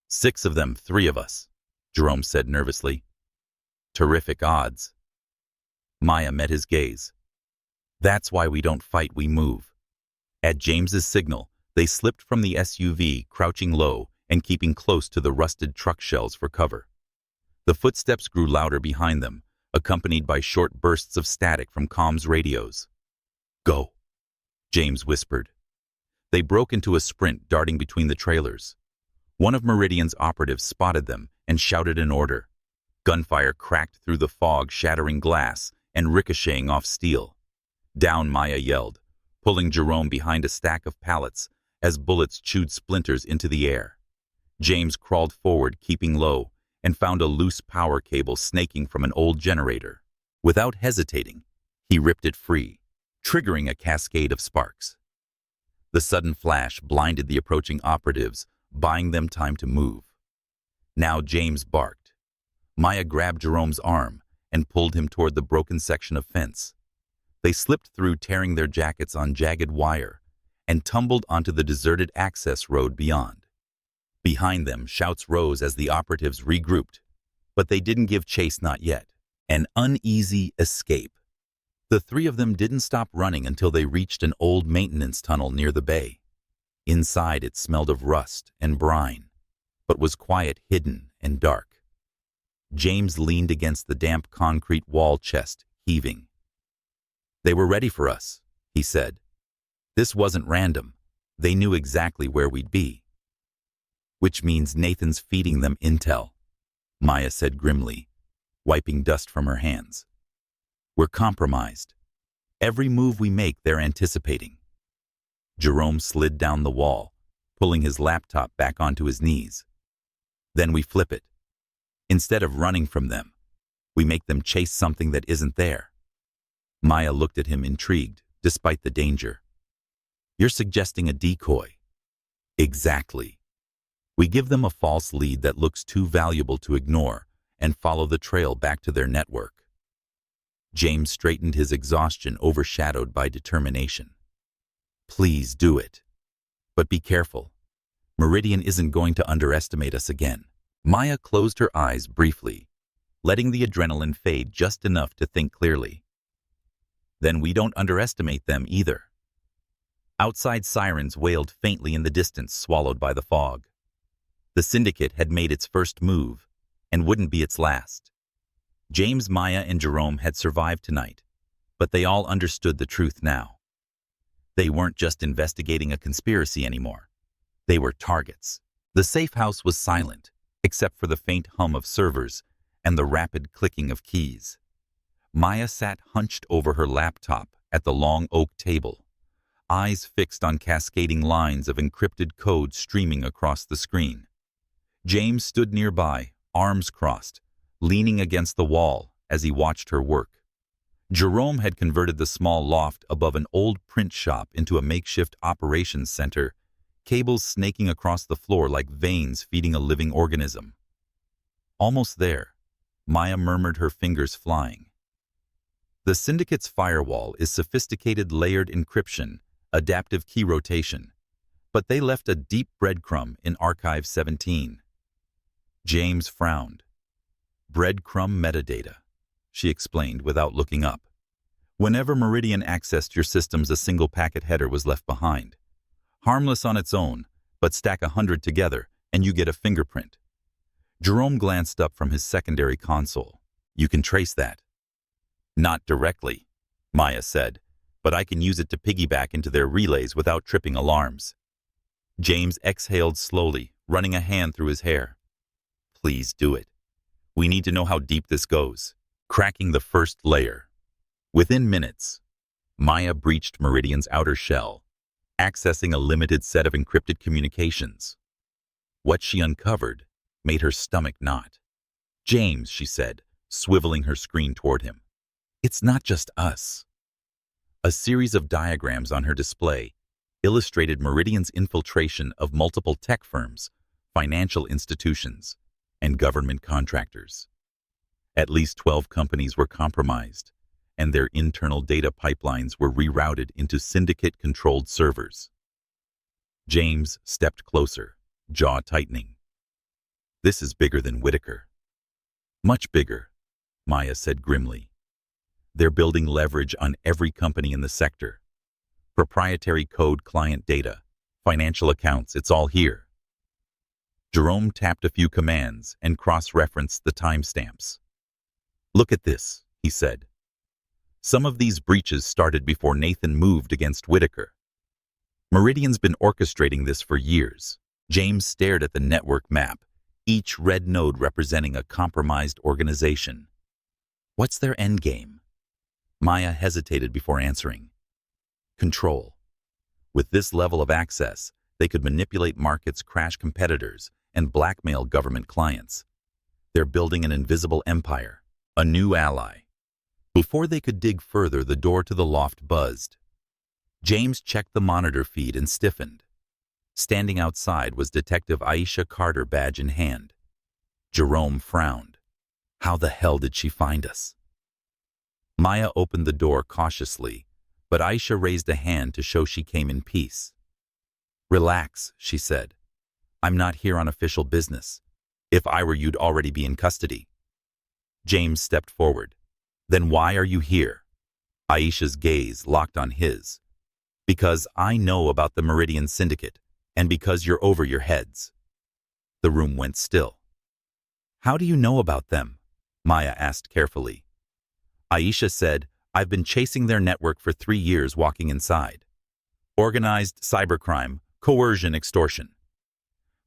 A: 6 of them, 3 of us," Jerome said nervously. "Terrific odds." Maya met his gaze. "That's why we don't fight, we move." At James's signal, they slipped from the SUV, crouching low and keeping close to the rusted truck shells for cover. The footsteps grew louder behind them, accompanied by short bursts of static from comms radios. "Go," James whispered. They broke into a sprint, darting between the trailers. One of Meridian's operatives spotted them and shouted an order. Gunfire cracked through the fog, shattering glass and ricocheting off steel. "Down," Maya yelled, pulling Jerome behind a stack of pallets as bullets chewed splinters into the air. James crawled forward, keeping low, and found a loose power cable snaking from an old generator. Without hesitating, he ripped it free, triggering a cascade of sparks. The sudden flash blinded the approaching operatives, buying them time to move. Now James barked. Maya grabbed Jerome's arm and pulled him toward the broken section of fence. They slipped through, tearing their jackets on jagged wire, and tumbled onto the deserted access road beyond. Behind them, shouts rose as the operatives regrouped, but they didn't give chase, not yet. An uneasy escape. The 3 of them didn't stop running until they reached an old maintenance tunnel near the bay. Inside, it smelled of rust and brine, but was quiet, hidden, and dark. James leaned against the damp concrete wall, chest heaving. "They were ready for us," he said. "This wasn't random. They knew exactly where we'd be." "Which means Nathan's feeding them intel," Maya said grimly, wiping dust from her hands. "We're compromised. Every move we make, they're anticipating." Jerome slid down the wall, pulling his laptop back onto his knees. "Then we flip it. Instead of running from them, we make them chase something that isn't there." Maya looked at him, intrigued, despite the danger. "You're suggesting a decoy." "Exactly. We give them a false lead that looks too valuable to ignore and follow the trail back to their network." James straightened, his exhaustion overshadowed by determination. "Please do it. But be careful. Meridian isn't going to underestimate us again." Maya closed her eyes briefly, letting the adrenaline fade just enough to think clearly. "Then we don't underestimate them either." Outside, sirens wailed faintly in the distance, swallowed by the fog. The syndicate had made its first move, and wouldn't be its last. James, Maya, and Jerome had survived tonight, but they all understood the truth now. They weren't just investigating a conspiracy anymore. They were targets. The safe house was silent, except for the faint hum of servers and the rapid clicking of keys. Maya sat hunched over her laptop at the long oak table, eyes fixed on cascading lines of encrypted code streaming across the screen. James stood nearby, arms crossed, leaning against the wall as he watched her work. Jerome had converted the small loft above an old print shop into a makeshift operations center, cables snaking across the floor like veins feeding a living organism. "Almost there," Maya murmured, her fingers flying. The syndicate's firewall is sophisticated layered encryption, adaptive key rotation, but they left a deep breadcrumb in Archive 17. James frowned. "Breadcrumb metadata," she explained without looking up. "Whenever Meridian accessed your systems, a single packet header was left behind. Harmless on its own, but stack 100 together and you get a fingerprint. Jerome glanced up from his secondary console. You can trace that. Not directly, Maya said, but I can use it to piggyback into their relays without tripping alarms. James exhaled slowly, running a hand through his hair. Please do it. We need to know how deep this goes. Cracking the first layer. Within minutes, Maya breached Meridian's outer shell, accessing a limited set of encrypted communications. What she uncovered made her stomach knot. James, she said, swiveling her screen toward him. It's not just us. A series of diagrams on her display illustrated Meridian's infiltration of multiple tech firms, financial institutions, and government contractors. At least 12 companies were compromised, and their internal data pipelines were rerouted into syndicate-controlled servers. James stepped closer, jaw tightening. This is bigger than Whitaker. Much bigger, Maya said grimly. They're building leverage on every company in the sector. Proprietary code client data, financial accounts, it's all here. Jerome tapped a few commands and cross-referenced the timestamps. Look at this, he said. Some of these breaches started before Nathan moved against Whitaker. Meridian's been orchestrating this for years. James stared at the network map, each red node representing a compromised organization. What's their endgame? Maya hesitated before answering. Control. With this level of access, they could manipulate markets, crash competitors, and blackmail government clients. They're building an invisible empire, a new ally. Before they could dig further, the door to the loft buzzed. James checked the monitor feed and stiffened. Standing outside was Detective Aisha Carter, badge in hand. Jerome frowned. How the hell did she find us? Maya opened the door cautiously, but Aisha raised a hand to show she came in peace. Relax, she said. I'm not here on official business. If I were, you'd already be in custody. James stepped forward. Then why are you here? Aisha's gaze locked on his. Because I know about the Meridian Syndicate, and because you're over your heads. The room went still. How do you know about them? Maya asked carefully. Aisha said, I've been chasing their network for 3 years walking inside. Organized cybercrime, coercion, extortion.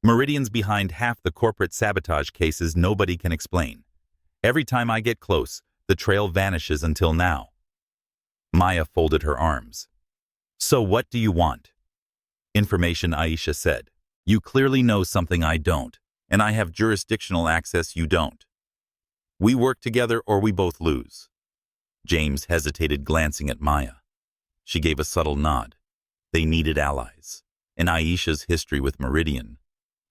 A: Meridian's behind half the corporate sabotage cases nobody can explain. Every time I get close, the trail vanishes until now. Maya folded her arms. So what do you want? Information, Aisha said. You clearly know something I don't, and I have jurisdictional access you don't. We work together or we both lose. James hesitated, glancing at Maya. She gave a subtle nod. They needed allies, and Aisha's history with Meridian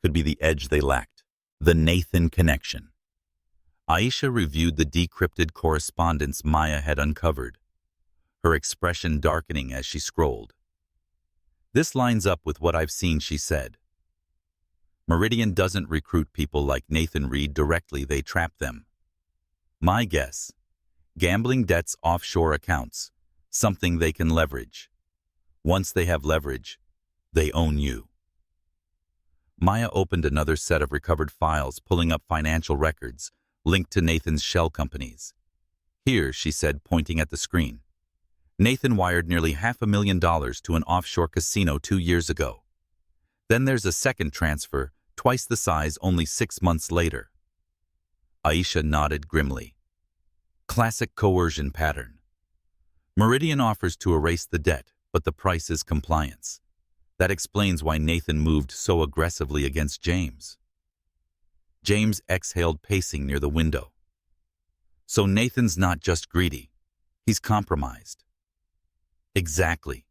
A: could be the edge they lacked. The Nathan connection. Aisha reviewed the decrypted correspondence Maya had uncovered, her expression darkening as she scrolled. This lines up with what I've seen, she said. Meridian doesn't recruit people like Nathan Reed directly, they trap them. My guess, gambling debts, offshore accounts, something they can leverage. Once they have leverage, they own you. Maya opened another set of recovered files, pulling up financial records linked to Nathan's shell companies. Here, she said, pointing at the screen. Nathan wired nearly $500,000 to an offshore casino 2 years ago. Then there's a second transfer, twice the size, only 6 months later. Aisha nodded grimly. Classic coercion pattern. Meridian offers to erase the debt, but the price is compliance. That explains why Nathan moved so aggressively against James. James exhaled, pacing near the window. So Nathan's not just greedy, he's compromised. Exactly,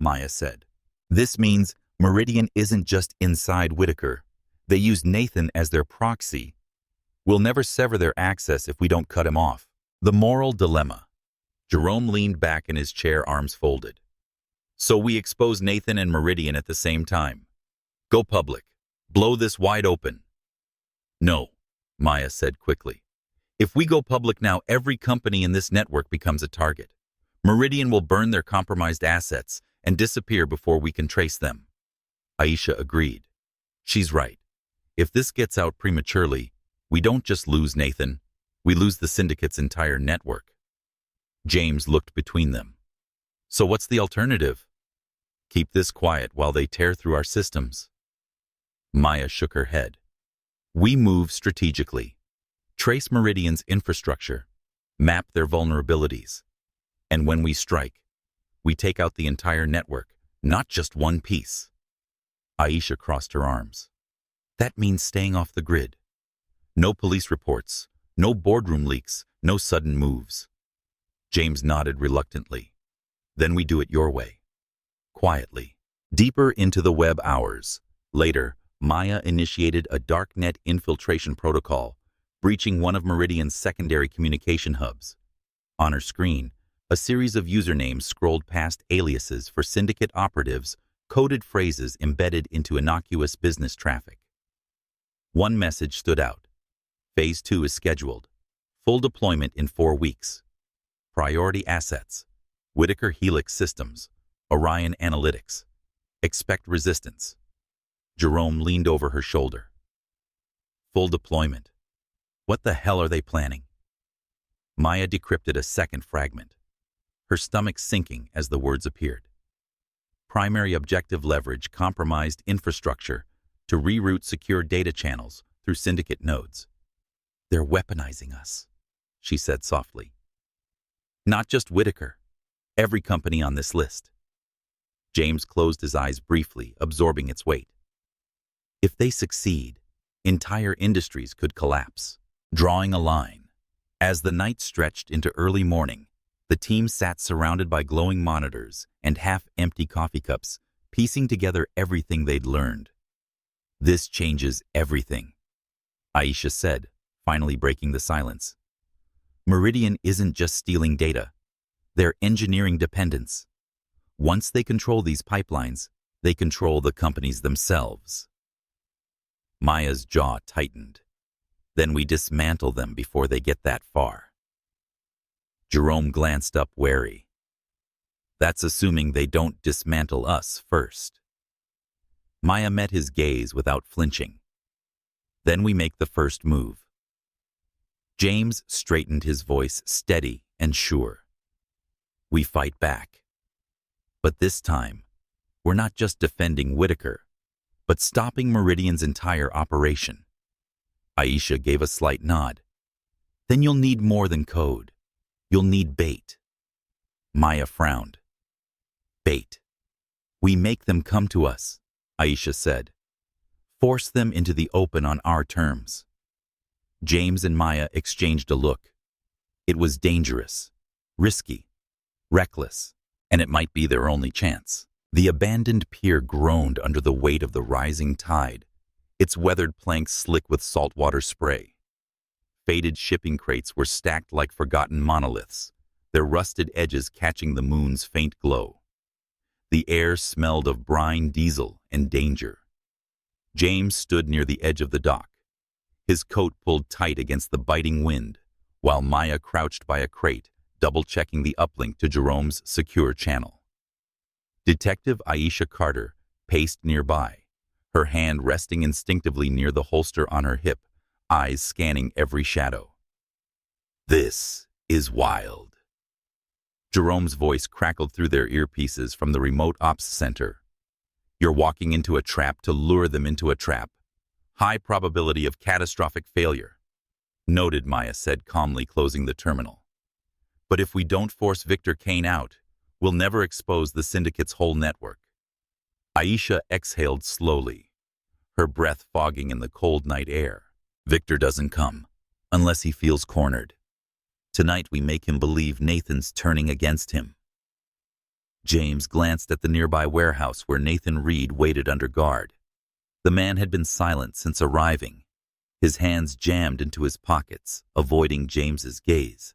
A: Maya said. This means Meridian isn't just inside Whitaker. They use Nathan as their proxy. We'll never sever their access if we don't cut him off. The moral dilemma. Jerome leaned back in his chair, arms folded. So we expose Nathan and Meridian at the same time. Go public. Blow this wide open. No, Maya said quickly. If we go public now, every company in this network becomes a target. Meridian will burn their compromised assets and disappear before we can trace them. Aisha agreed. She's right. If this gets out prematurely, we don't just lose Nathan, we lose the syndicate's entire network. James looked between them. So what's the alternative? Keep this quiet while they tear through our systems. Maya shook her head. We move strategically. Trace Meridian's infrastructure. Map their vulnerabilities. And when we strike, we take out the entire network, not just one piece. Aisha crossed her arms. That means staying off the grid. No police reports, no boardroom leaks, no sudden moves. James nodded reluctantly. Then we do it your way. Quietly. Deeper into the web hours. Later, Maya initiated a darknet infiltration protocol, breaching one of Meridian's secondary communication hubs. On her screen, a series of usernames scrolled past aliases for syndicate operatives, coded phrases embedded into innocuous business traffic. One message stood out. Phase 2 is scheduled. Full deployment in 4 weeks. Priority assets. Whitaker Helix Systems. Orion Analytics. Expect resistance. Jerome leaned over her shoulder. Full deployment. What the hell are they planning? Maya decrypted a second fragment, her stomach sinking as the words appeared. Primary objective: leverage compromised infrastructure to reroute secure data channels through syndicate nodes. They're weaponizing us, she said softly. Not just Whitaker, every company on this list. James closed his eyes briefly, absorbing its weight. If they succeed, entire industries could collapse. Drawing a line. As the night stretched into early morning, the team sat surrounded by glowing monitors and half-empty coffee cups, piecing together everything they'd learned. This changes everything, Aisha said, finally breaking the silence. Meridian isn't just stealing data. They're engineering dependence. Once they control these pipelines, they control the companies themselves. Maya's jaw tightened. Then we dismantle them before they get that far. Jerome glanced up wary. That's assuming they don't dismantle us first. Maya met his gaze without flinching. Then we make the first move. James straightened his voice, steady and sure. We fight back. But this time, we're not just defending Whitaker, but stopping Meridian's entire operation. Aisha gave a slight nod. Then you'll need more than code. You'll need bait. Maya frowned. Bait. We make them come to us, Aisha said. Force them into the open on our terms. James and Maya exchanged a look. It was dangerous, risky, reckless, and it might be their only chance. The abandoned pier groaned under the weight of the rising tide, its weathered planks slick with saltwater spray. Faded shipping crates were stacked like forgotten monoliths, their rusted edges catching the moon's faint glow. The air smelled of brine, diesel, and danger. James stood near the edge of the dock, his coat pulled tight against the biting wind, while Maya crouched by a crate, double-checking the uplink to Jerome's secure channel. Detective Aisha Carter paced nearby, her hand resting instinctively near the holster on her hip, eyes scanning every shadow. This is wild. Jerome's voice crackled through their earpieces from the remote ops center. You're walking into a trap to lure them into a trap. High probability of catastrophic failure. Noted, Maya said calmly, closing the terminal. But if we don't force Victor Kane out, we'll never expose the syndicate's whole network. Aisha exhaled slowly, her breath fogging in the cold night air. Victor doesn't come, unless he feels cornered. Tonight we make him believe Nathan's turning against him. James glanced at the nearby warehouse where Nathan Reed waited under guard. The man had been silent since arriving, his hands jammed into his pockets, avoiding James's gaze.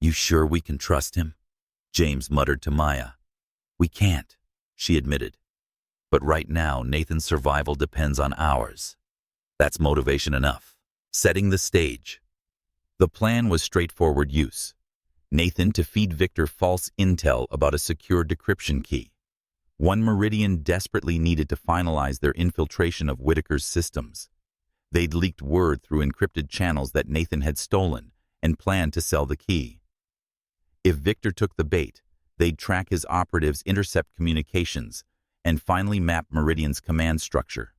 A: You sure we can trust him? James muttered to Maya. We can't, she admitted. But right now, Nathan's survival depends on ours. That's motivation enough. Setting the stage. The plan was straightforward use. Nathan to feed Victor false intel about a secure decryption key. One Meridian desperately needed to finalize their infiltration of Whitaker's systems. They'd leaked word through encrypted channels that Nathan had stolen and planned to sell the key. If Victor took the bait, they'd track his operatives, intercept communications, and finally map Meridian's command structure.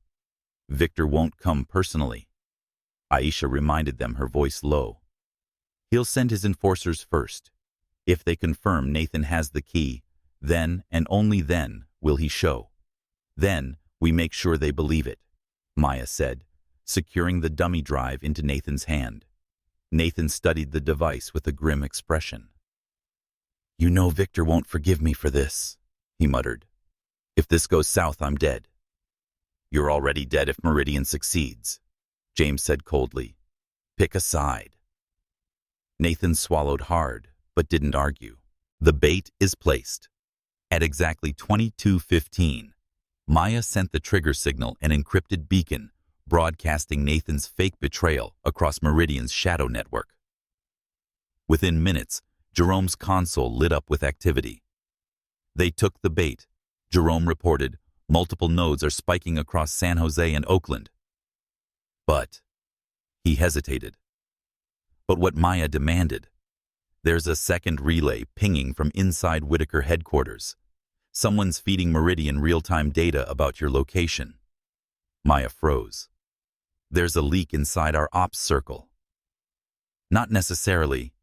A: Victor won't come personally, Aisha reminded them, her voice low. He'll send his enforcers first. If they confirm Nathan has the key, then and only then will he show. Then we make sure they believe it, Maya said, securing the dummy drive into Nathan's hand. Nathan studied the device with a grim expression. You know Victor won't forgive me for this, he muttered. If this goes south, I'm dead. You're already dead if Meridian succeeds, James said coldly. Pick a side. Nathan swallowed hard, but didn't argue. The bait is placed. At exactly 22:15, Maya sent the trigger signal, an encrypted beacon, broadcasting Nathan's fake betrayal across Meridian's shadow network. Within minutes, Jerome's console lit up with activity. They took the bait, Jerome reported. Multiple nodes are spiking across San Jose and Oakland. But he hesitated. But what Maya demanded? There's a second relay pinging from inside Whitaker headquarters. Someone's feeding Meridian real-time data about your location. Maya froze. There's a leak inside our ops circle. Not necessarily,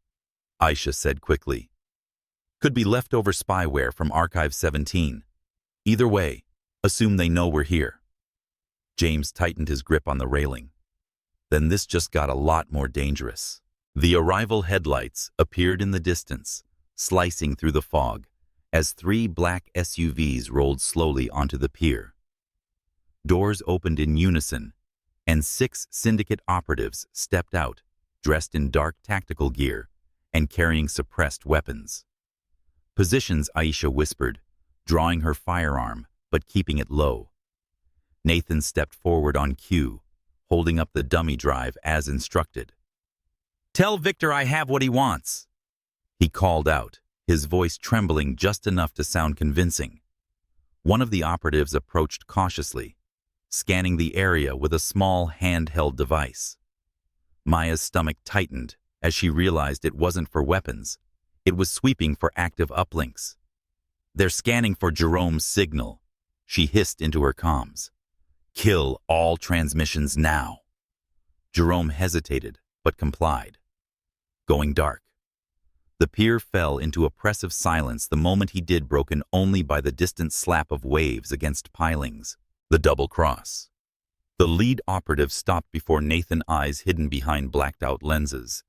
A: Aisha said quickly. Could be leftover spyware from Archive 17. Either way, assume they know we're here. James tightened his grip on the railing. Then this just got a lot more dangerous. The arrival headlights appeared in the distance, slicing through the fog, as 3 black SUVs rolled slowly onto the pier. Doors opened in unison, and 6 syndicate operatives stepped out, dressed in dark tactical gear and carrying suppressed weapons. Positions, Aisha whispered, drawing her firearm but keeping it low. Nathan stepped forward on cue, holding up the dummy drive as instructed. Tell Victor I have what he wants, he called out, his voice trembling just enough to sound convincing. One of the operatives approached cautiously, scanning the area with a small handheld device. Maya's stomach tightened as she realized it wasn't for weapons. It was sweeping for active uplinks. They're scanning for Jerome's signal, she hissed into her comms. Kill all transmissions now. Jerome hesitated, but complied. Going dark. The pier fell into oppressive silence the moment he did, broken only by the distant slap of waves against pilings. The double cross. The lead operative stopped before Nathan, eyes hidden behind blacked-out lenses.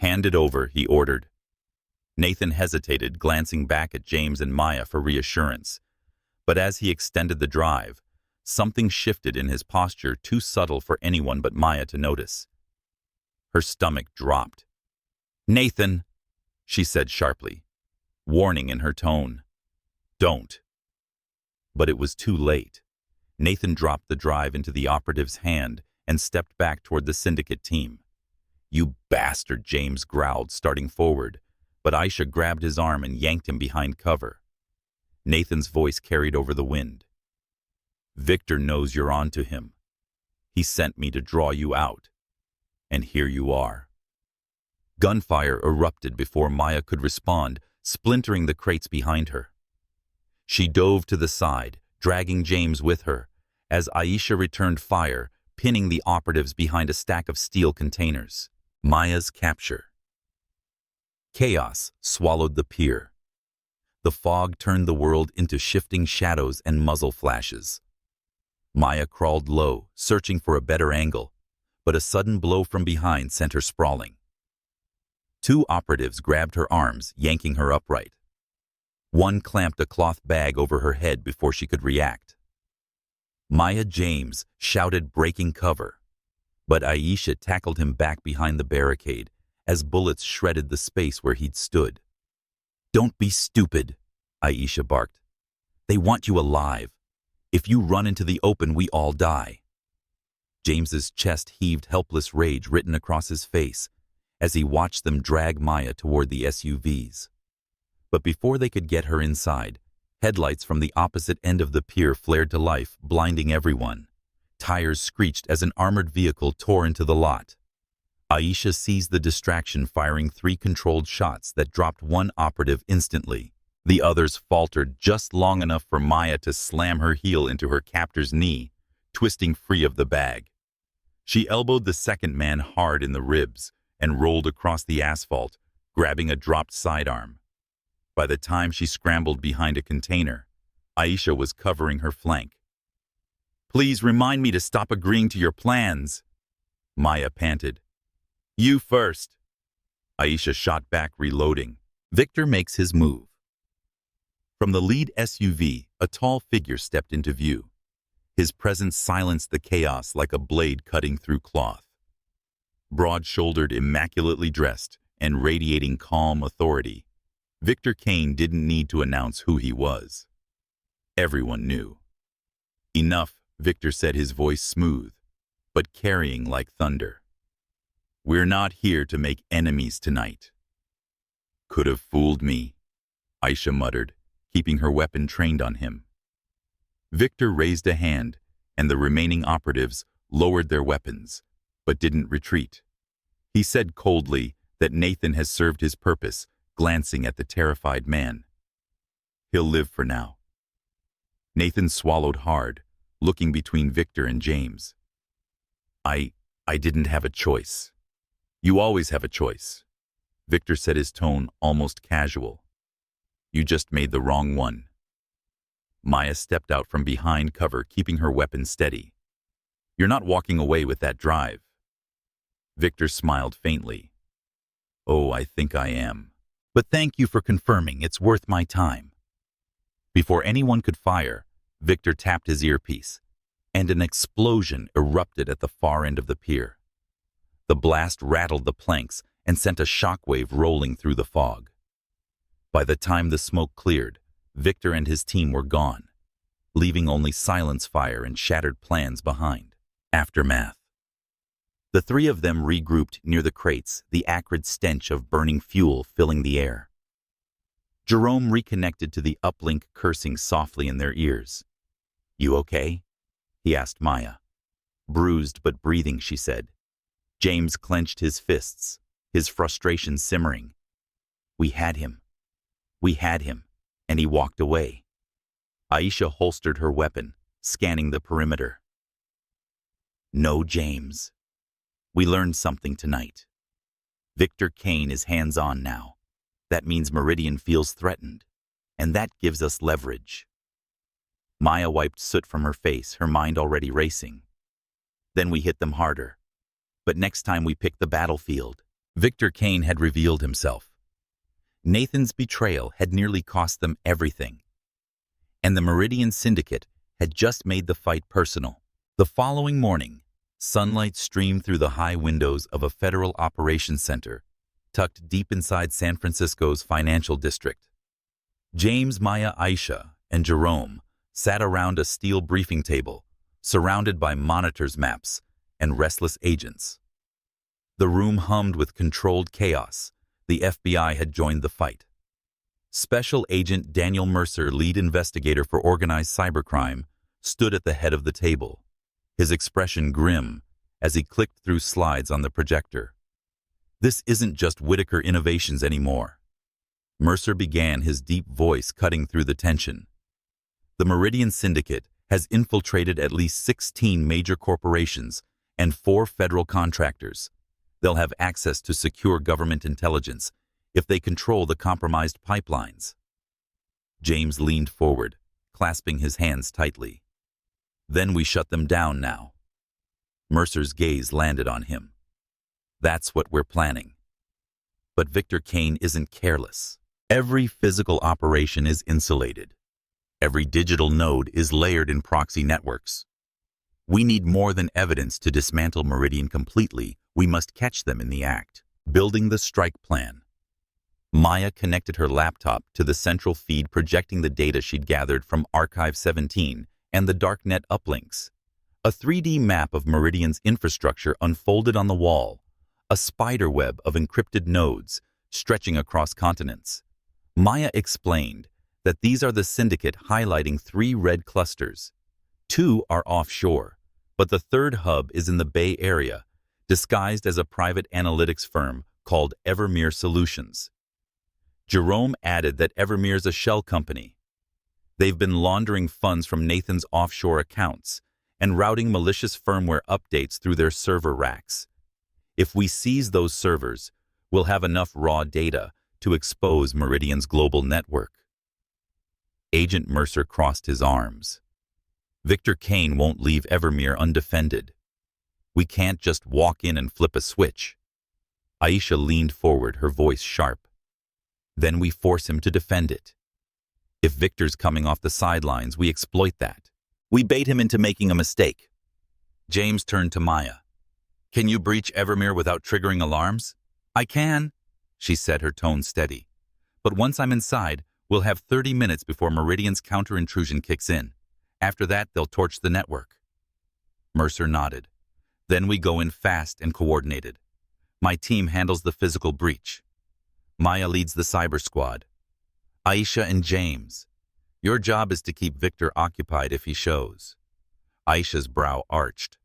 A: Hand it over, he ordered. Nathan hesitated, glancing back at James and Maya for reassurance. But as he extended the drive, something shifted in his posture, too subtle for anyone but Maya to notice. Her stomach dropped. Nathan, she said sharply, warning in her tone. Don't. But it was too late. Nathan dropped the drive into the operative's hand and stepped back toward the syndicate team. You bastard, James growled, starting forward, but Aisha grabbed his arm and yanked him behind cover. Nathan's voice carried over the wind. Victor knows you're on to him. He sent me to draw you out. And here you are. Gunfire erupted before Maya could respond, splintering the crates behind her. She dove to the side, dragging James with her, as Aisha returned fire, pinning the operatives behind a stack of steel containers. Maya's capture. Chaos swallowed the pier. The fog turned the world into shifting shadows and muzzle flashes. Maya crawled low, searching for a better angle, but a sudden blow from behind sent her sprawling. 2 operatives grabbed her arms, yanking her upright. One clamped a cloth bag over her head before she could react. Maya James shouted, breaking cover, but Aisha tackled him back behind the barricade as bullets shredded the space where he'd stood. Don't be stupid, Aisha barked. They want you alive. If you run into the open, we all die. James's chest heaved, helpless rage written across his face as he watched them drag Maya toward the SUVs. But before they could get her inside, Headlights from the opposite end of the pier flared to life, blinding everyone. Tires screeched as an armored vehicle tore into the lot. Aisha seized the distraction, firing 3 controlled shots that dropped one operative instantly. The others faltered just long enough for Maya to slam her heel into her captor's knee, twisting free of the bag. She elbowed the second man hard in the ribs and rolled across the asphalt, grabbing a dropped sidearm. By the time she scrambled behind a container, Aisha was covering her flank. "Please remind me to stop agreeing to your plans," Maya panted. "You first." Aisha shot back, reloading. Victor makes his move. From the lead SUV, a tall figure stepped into view. His presence silenced the chaos like a blade cutting through cloth. Broad-shouldered, immaculately dressed, and radiating calm authority, Victor Kane didn't need to announce who he was. Everyone knew. "Enough," Victor said, his voice smooth, but carrying like thunder. "We're not here to make enemies tonight." "Could have fooled me," Aisha muttered, keeping her weapon trained on him. Victor raised a hand, and the remaining operatives lowered their weapons, but didn't retreat. He said coldly that Nathan has served his purpose, glancing at the terrified man. "He'll live for now." Nathan swallowed hard, looking between Victor and James. I didn't have a choice." "You always have a choice," Victor said, his tone almost casual. "You just made the wrong one." Maya stepped out from behind cover, keeping her weapon steady. "You're not walking away with that drive." Victor smiled faintly. "Oh, I think I am. But thank you for confirming. It's worth my time." Before anyone could fire, Victor tapped his earpiece, and an explosion erupted at the far end of the pier. The blast rattled the planks and sent a shockwave rolling through the fog. By the time the smoke cleared, Victor and his team were gone, leaving only silence fire and shattered plans behind. Aftermath. The 3 of them regrouped near the crates, the acrid stench of burning fuel filling the air. Jerome reconnected to the uplink, cursing softly in their ears. "You okay?" he asked Maya. "Bruised but breathing," she said. James clenched his fists, his frustration simmering. We had him, and he walked away." Aisha holstered her weapon, scanning the perimeter. "No, James. We learned something tonight. Victor Kane is hands-on now. That means Meridian feels threatened, and that gives us leverage." Maya wiped soot from her face, her mind already racing. "Then we hit them harder. But next time we pick the battlefield." Victor Kane had revealed himself. Nathan's betrayal had nearly cost them everything, and the Meridian syndicate had just made the fight personal. The following morning, sunlight streamed through the high windows of a federal operations center, tucked deep inside San Francisco's financial district. James, Maya, Aisha, and Jerome sat around a steel briefing table, surrounded by monitors, maps, and restless agents. The room hummed with controlled chaos. The FBI had joined the fight. Special Agent Daniel Mercer, lead investigator for organized cybercrime, stood at the head of the table, his expression grim as he clicked through slides on the projector. "This isn't just Whitaker Innovations anymore," Mercer began, his deep voice cutting through the tension. "The Meridian Syndicate has infiltrated at least 16 major corporations and 4 federal contractors. They'll have access to secure government intelligence if they control the compromised pipelines." James leaned forward, clasping his hands tightly. "Then we shut them down now." Mercer's gaze landed on him. "That's what we're planning." But Victor Kane isn't careless. Every physical operation is insulated. Every digital node is layered in proxy networks. We need more than evidence to dismantle Meridian completely. We must catch them in the act. Building the strike plan. Maya connected her laptop to the central feed, projecting the data she'd gathered from Archive 17 and the darknet uplinks. A 3D map of Meridian's infrastructure unfolded on the wall, a spider web of encrypted nodes stretching across continents. Maya explained that these are the syndicate, highlighting 3 red clusters. 2 are offshore, but the third hub is in the Bay Area, disguised as a private analytics firm called Evermere Solutions. Jerome added that Evermere's a shell company. They've been laundering funds from Nathan's offshore accounts and routing malicious firmware updates through their server racks. If we seize those servers, we'll have enough raw data to expose Meridian's global network. Agent Mercer crossed his arms. Victor Kane won't leave Evermere undefended. We can't just walk in and flip a switch. Aisha leaned forward, her voice sharp. Then we force him to defend it. If Victor's coming off the sidelines, we exploit that. We bait him into making a mistake. James turned to Maya. Can you breach Evermere without triggering alarms? I can, she said, her tone steady. But once I'm inside, we'll have 30 minutes before Meridian's counter-intrusion kicks in. After that, they'll torch the network. Mercer nodded. Then we go in fast and coordinated. My team handles the physical breach. Maya leads the cyber squad. Aisha and James, your job is to keep Victor occupied if he shows. Aisha's brow arched.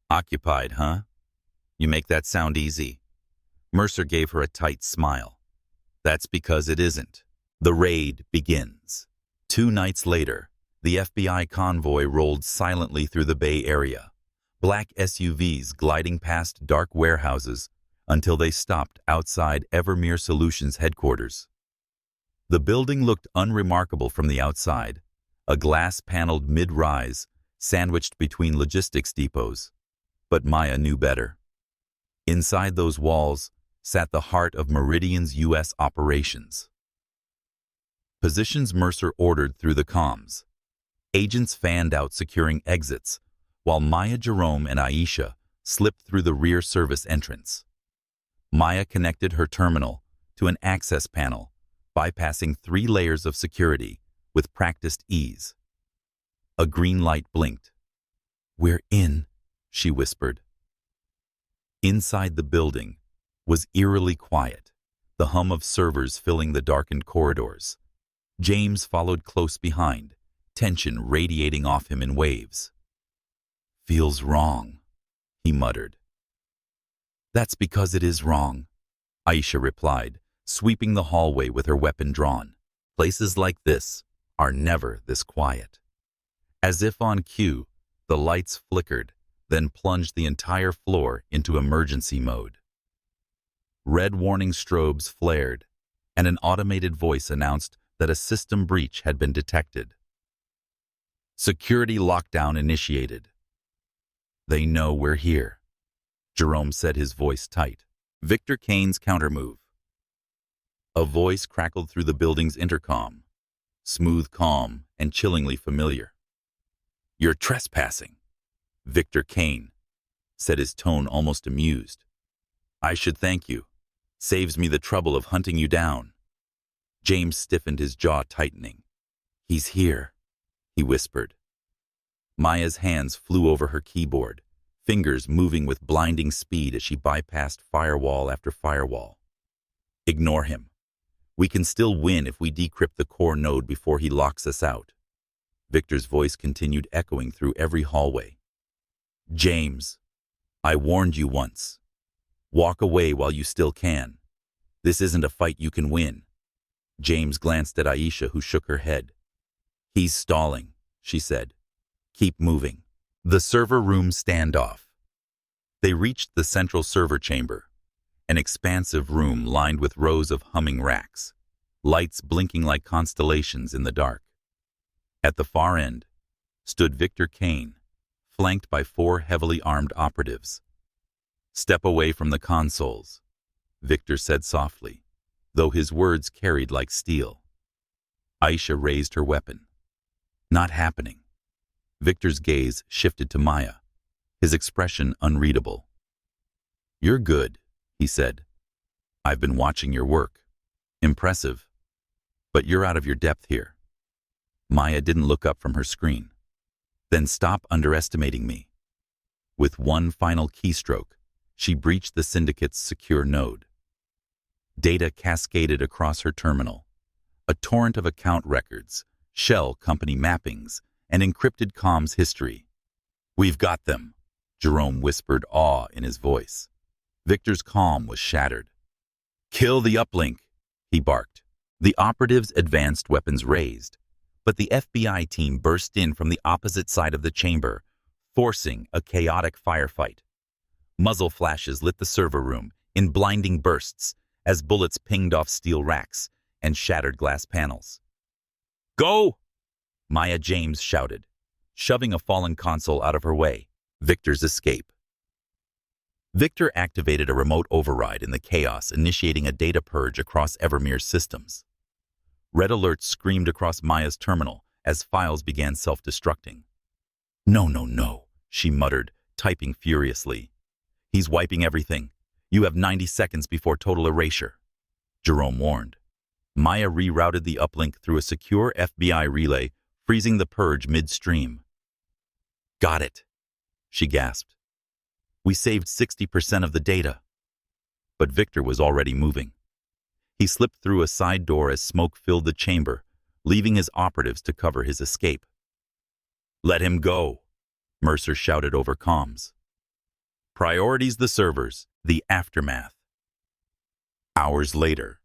A: Occupied, huh? You make that sound easy. Mercer gave her a tight smile. That's because it isn't. The raid begins. 2 nights later, the FBI convoy rolled silently through the Bay Area, black SUVs gliding past dark warehouses until they stopped outside Evermere Solutions headquarters. The building looked unremarkable from the outside, a glass-paneled mid-rise sandwiched between logistics depots. But Maya knew better. Inside those walls sat the heart of Meridian's U.S. operations. Positions Mercer ordered through the comms. Agents fanned out securing exits, while Maya, Jerome, and Aisha slipped through the rear service entrance. Maya connected her terminal to an access panel, bypassing 3 layers of security with practiced ease. A green light blinked. We're in, she whispered. Inside the building was eerily quiet, the hum of servers filling the darkened corridors. James followed close behind, tension radiating off him in waves. Feels wrong, he muttered. That's because it is wrong, Aisha replied, sweeping the hallway with her weapon drawn. Places like this are never this quiet. As if on cue, the lights flickered, then plunged the entire floor into emergency mode. Red warning strobes flared, and an automated voice announced that a system breach had been detected. Security lockdown initiated. They know we're here, Jerome said, his voice tight. Victor Kane's countermove. A voice crackled through the building's intercom, smooth, calm, and chillingly familiar. You're trespassing, Victor Kane said, his tone almost amused. I should thank you. Saves me the trouble of hunting you down. James stiffened, his jaw tightening. He's here, he whispered. Maya's hands flew over her keyboard, fingers moving with blinding speed as she bypassed firewall after firewall. Ignore him. We can still win if we decrypt the core node before he locks us out. Victor's voice continued echoing through every hallway. James, I warned you once. Walk away while you still can. This isn't a fight you can win. James glanced at Aisha, who shook her head. He's stalling, she said. Keep moving. The server room standoff. They reached the central server chamber, an expansive room lined with rows of humming racks, lights blinking like constellations in the dark. At the far end stood Victor Kane, flanked by 4 heavily armed operatives. Step away from the consoles, Victor said softly, though his words carried like steel. Aisha raised her weapon. Not happening. Victor's gaze shifted to Maya, his expression unreadable. You're good, he said. I've been watching your work. Impressive. But you're out of your depth here. Maya didn't look up from her screen. Then stop underestimating me. With one final keystroke, she breached the syndicate's secure node. Data cascaded across her terminal, a torrent of account records, shell company mappings, and encrypted comms history. "We've got them," Jerome whispered, awe in his voice. Victor's calm was shattered. "Kill the uplink," he barked. The operatives advanced, weapons raised, but the FBI team burst in from the opposite side of the chamber, forcing a chaotic firefight. Muzzle flashes lit the server room in blinding bursts as bullets pinged off steel racks and shattered glass panels. "Go!" Maya James shouted, shoving a fallen console out of her way. Victor's escape. Victor activated a remote override in the chaos, initiating a data purge across Evermere's systems. Red alerts screamed across Maya's terminal as files began self-destructing. "No, no, no," she muttered, typing furiously. "He's wiping everything. You have 90 seconds before total erasure," Jerome warned. Maya rerouted the uplink through a secure FBI relay, freezing the purge midstream. "Got it," she gasped. "We saved 60% of the data." But Victor was already moving. He slipped through a side door as smoke filled the chamber, leaving his operatives to cover his escape. "Let him go," Mercer shouted over comms. "Priorities the servers, the aftermath." Hours later,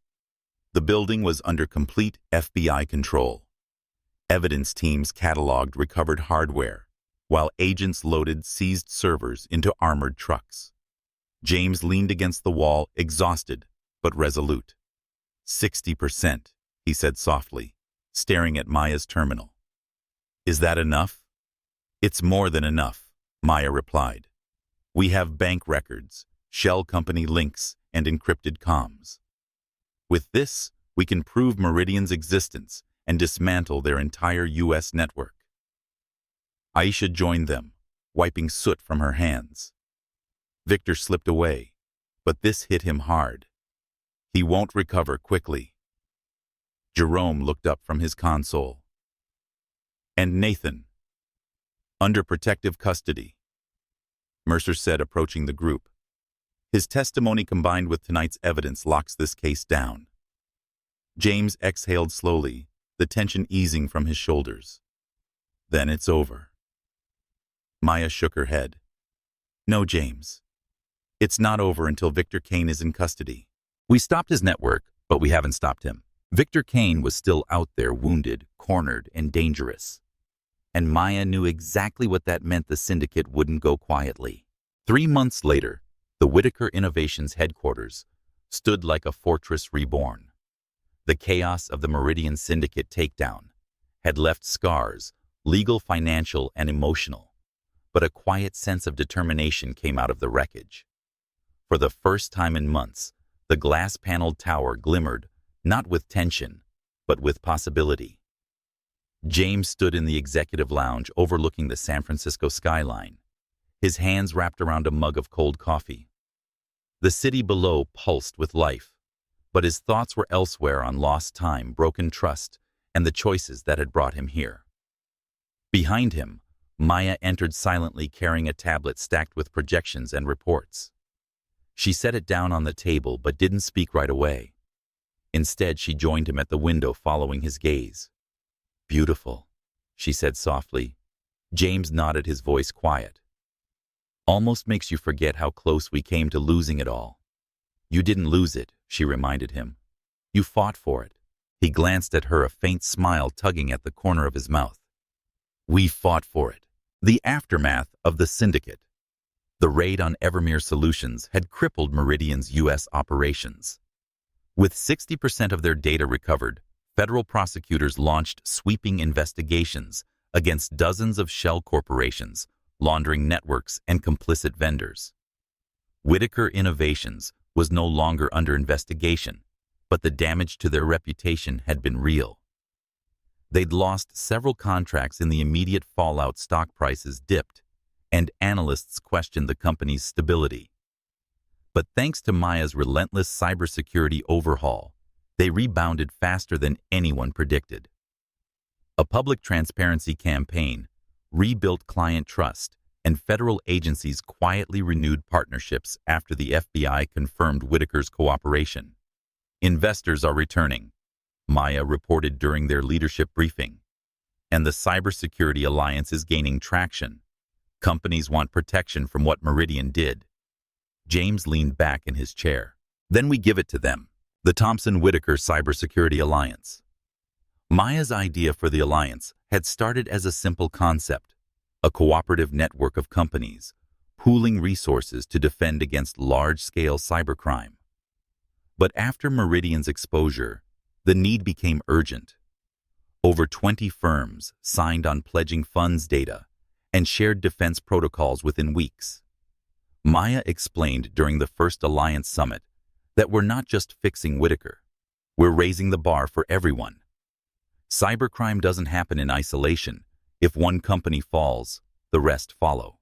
A: the building was under complete FBI control. Evidence teams cataloged recovered hardware, while agents loaded seized servers into armored trucks. James leaned against the wall, exhausted but resolute. 60%, he said softly, staring at Maya's terminal. "Is that enough?" "It's more than enough," Maya replied. "We have bank records, shell company links, and encrypted comms. With this, we can prove Meridian's existence and dismantle their entire U.S. network." Aisha joined them, wiping soot from her hands. Victor slipped away, but this hit him hard. He won't recover quickly. Jerome looked up from his console. "And Nathan?" "Under protective custody," Mercer said, approaching the group. "His testimony combined with tonight's evidence locks this case down." James exhaled slowly, the tension easing from his shoulders. "Then it's over." Maya shook her head. "No, James. It's not over until Victor Kane is in custody. We stopped his network, but we haven't stopped him. Victor Kane was still out there, wounded, cornered, and dangerous. And Maya knew exactly what that meant. The syndicate wouldn't go quietly. 3 months later, the Whitaker Innovations headquarters stood like a fortress reborn. The chaos of the Meridian Syndicate takedown had left scars, legal, financial, and emotional, but a quiet sense of determination came out of the wreckage. For the first time in months, the glass-paneled tower glimmered, not with tension, but with possibility. James stood in the executive lounge overlooking the San Francisco skyline, his hands wrapped around a mug of cold coffee. The city below pulsed with life, but his thoughts were elsewhere, on lost time, broken trust, and the choices that had brought him here. Behind him, Maya entered silently, carrying a tablet stacked with projections and reports. She set it down on the table but didn't speak right away. Instead, she joined him at the window, following his gaze. "Beautiful," she said softly. James nodded, his voice quiet. "Almost makes you forget how close we came to losing it all." "You didn't lose it," she reminded him. "You fought for it." He glanced at her, a faint smile tugging at the corner of his mouth. "We fought for it." The aftermath of the syndicate. The raid on Evermere Solutions had crippled Meridian's U.S. operations. With 60% of their data recovered, federal prosecutors launched sweeping investigations against dozens of shell corporations, laundering networks, and complicit vendors. Whitaker Innovations was no longer under investigation, but the damage to their reputation had been real. They'd lost several contracts. In the immediate fallout, stock prices dipped, and analysts questioned the company's stability. But thanks to Maya's relentless cybersecurity overhaul, they rebounded faster than anyone predicted. A public transparency campaign rebuilt client trust, and federal agencies quietly renewed partnerships after the FBI confirmed Whitaker's cooperation. Investors are returning. Maya reported during their leadership briefing. And the cybersecurity alliance is gaining traction. Companies want protection from what Meridian did. James leaned back in his chair. Then we give it to them. The Thomson-Whitaker Cybersecurity Alliance. Maya's idea for the alliance had started as a simple concept, a cooperative network of companies, pooling resources to defend against large-scale cybercrime. But after Meridian's exposure, the need became urgent. Over 20 firms signed on pledging funds data and shared defense protocols within weeks. Maya explained during the first Alliance Summit that we're not just fixing Whitaker, we're raising the bar for everyone. Cybercrime doesn't happen in isolation. If one company falls, the rest follow.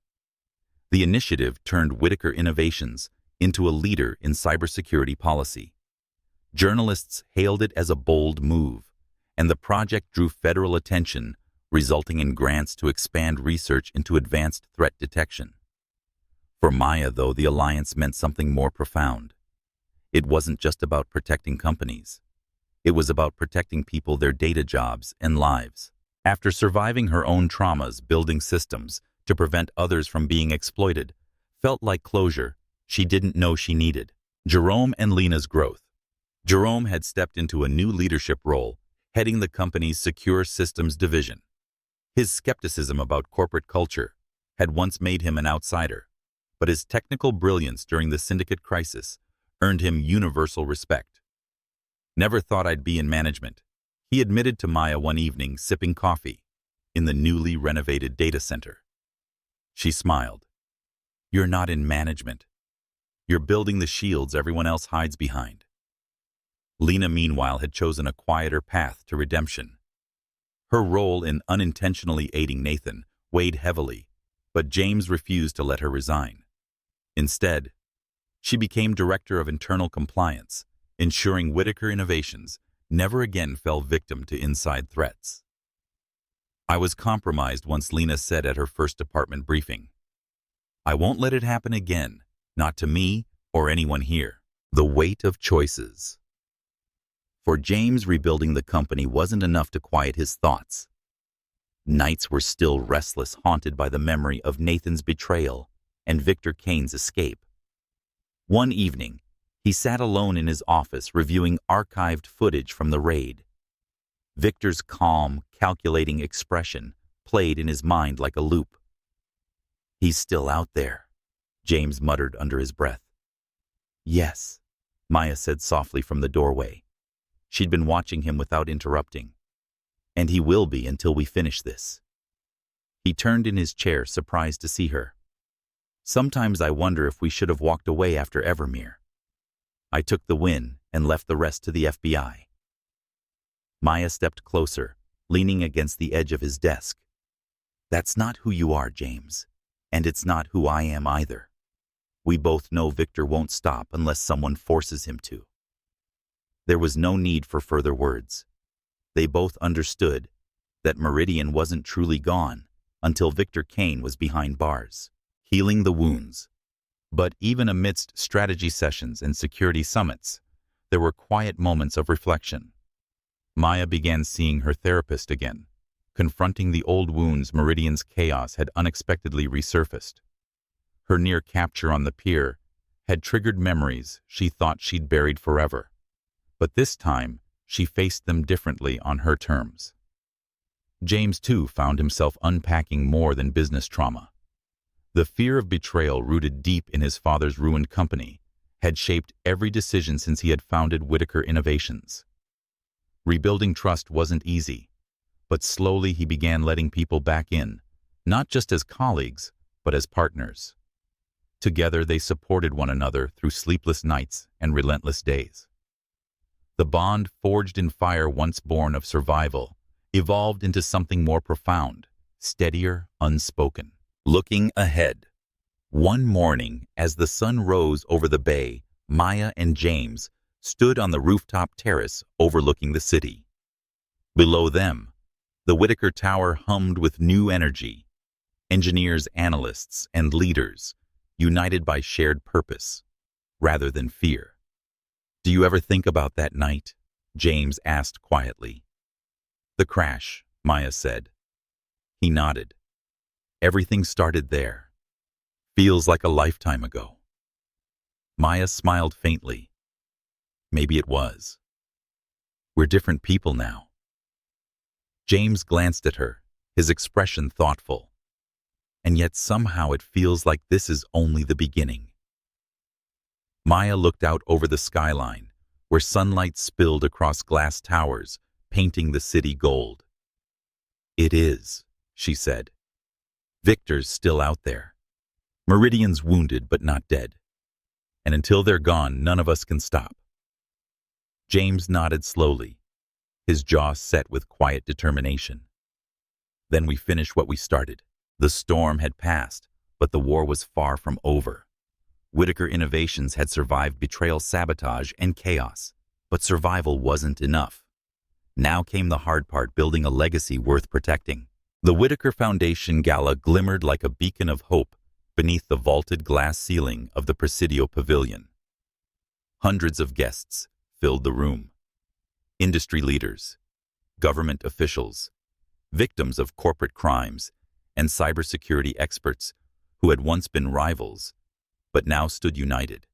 A: The initiative turned Whitaker Innovations into a leader in cybersecurity policy. Journalists hailed it as a bold move, and the project drew federal attention, resulting in grants to expand research into advanced threat detection. For Maya, though, the alliance meant something more profound. It wasn't just about protecting companies. It was about protecting people, their data, jobs, and lives. After surviving her own traumas, building systems to prevent others from being exploited felt like closure she didn't know she needed. Jerome and Lena's growth. Jerome had stepped into a new leadership role, heading the company's secure systems division. His skepticism about corporate culture had once made him an outsider, but his technical brilliance during the syndicate crisis earned him universal respect. Never thought I'd be in management, he admitted to Maya one evening sipping coffee in the newly renovated data center. She smiled. You're not in management. You're building the shields everyone else hides behind. Lena, meanwhile, had chosen a quieter path to redemption. Her role in unintentionally aiding Nathan weighed heavily, but James refused to let her resign. Instead, she became Director of Internal Compliance, ensuring Whitaker Innovations never again fell victim to inside threats. I was compromised once, Lena said at her first department briefing. I won't let it happen again, not to me or anyone here. The weight of choices. For James, rebuilding the company wasn't enough to quiet his thoughts. Nights were still restless, haunted by the memory of Nathan's betrayal and Victor Kane's escape. One evening, he sat alone in his office reviewing archived footage from the raid. Victor's calm, calculating expression played in his mind like a loop. He's still out there, James muttered under his breath. Yes, Maya said softly from the doorway. She'd been watching him without interrupting. And he will be until we finish this. He turned in his chair, surprised to see her. Sometimes I wonder if we should have walked away after Evermere. I took the win and left the rest to the FBI. Maya stepped closer, leaning against the edge of his desk. That's not who you are, James, and it's not who I am either. We both know Victor won't stop unless someone forces him to. There was no need for further words. They both understood that Meridian wasn't truly gone until Victor Kane was behind bars, healing the wounds. But even amidst strategy sessions and security summits, there were quiet moments of reflection. Maya began seeing her therapist again, confronting the old wounds Meridian's chaos had unexpectedly resurfaced. Her near capture on the pier had triggered memories she thought she'd buried forever. But this time, she faced them differently on her terms. James, too, found himself unpacking more than business trauma. The fear of betrayal, rooted deep in his father's ruined company, had shaped every decision since he had founded Whitaker Innovations. Rebuilding trust wasn't easy, but slowly he began letting people back in, not just as colleagues, but as partners. Together they supported one another through sleepless nights and relentless days. The bond forged in fire, once born of survival, evolved into something more profound, steadier, unspoken. Looking ahead. One morning, as the sun rose over the bay, Maya and James stood on the rooftop terrace overlooking the city. Below them, the Whitaker Tower hummed with new energy. Engineers, analysts, and leaders, united by shared purpose, rather than fear. Do you ever think about that night, James asked quietly. The crash, Maya said. He nodded. Everything started there. Feels like a lifetime ago. Maya smiled faintly. Maybe it was. We're different people now. James glanced at her, his expression thoughtful. And yet somehow it feels like this is only the beginning. Maya looked out over the skyline, where sunlight spilled across glass towers, painting the city gold. It is, she said. Victor's still out there. Meridian's wounded but not dead. And until they're gone, none of us can stop. James nodded slowly, his jaw set with quiet determination. Then we finished what we started. The storm had passed, but the war was far from over. Whitaker Innovations had survived betrayal, sabotage, and chaos, but survival wasn't enough. Now came the hard part, building a legacy worth protecting. The Whitaker Foundation Gala glimmered like a beacon of hope beneath the vaulted glass ceiling of the Presidio Pavilion. Hundreds of guests filled the room. Industry leaders, government officials, victims of corporate crimes, and cybersecurity experts who had once been rivals, but now stood united.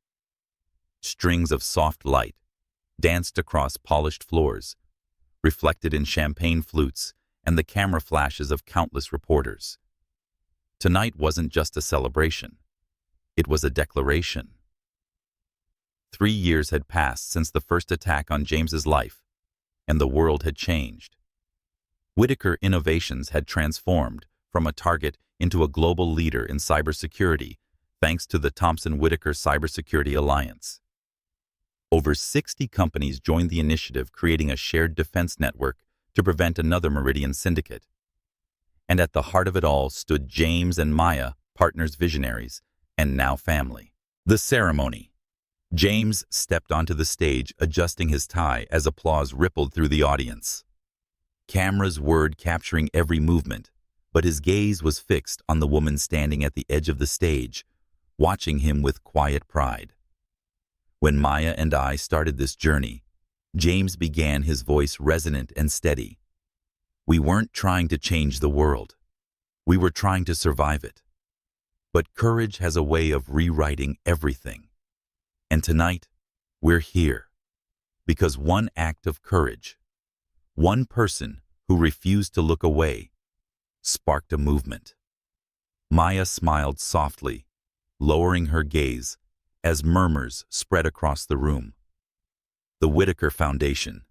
A: Strings of soft light danced across polished floors, reflected in champagne flutes and the camera flashes of countless reporters. Tonight wasn't just a celebration. It was a declaration. 3 years had passed since the first attack on James's life, and the world had changed. Whitaker Innovations had transformed from a target into a global leader in cybersecurity, thanks to the Thomson-Whitaker Cybersecurity Alliance. Over 60 companies joined the initiative, creating a shared defense network to prevent another Meridian syndicate. And at the heart of it all stood James and Maya, partners, visionaries, and now family. The ceremony. James stepped onto the stage, adjusting his tie as applause rippled through the audience. Cameras whirred, capturing every movement, but his gaze was fixed on the woman standing at the edge of the stage, watching him with quiet pride. When Maya and I started this journey, James began, his voice resonant and steady. We weren't trying to change the world. We were trying to survive it. But courage has a way of rewriting everything. And tonight, we're here because one act of courage, one person who refused to look away, sparked a movement. Maya smiled softly, lowering her gaze as murmurs spread across the room. The Whitaker Foundation,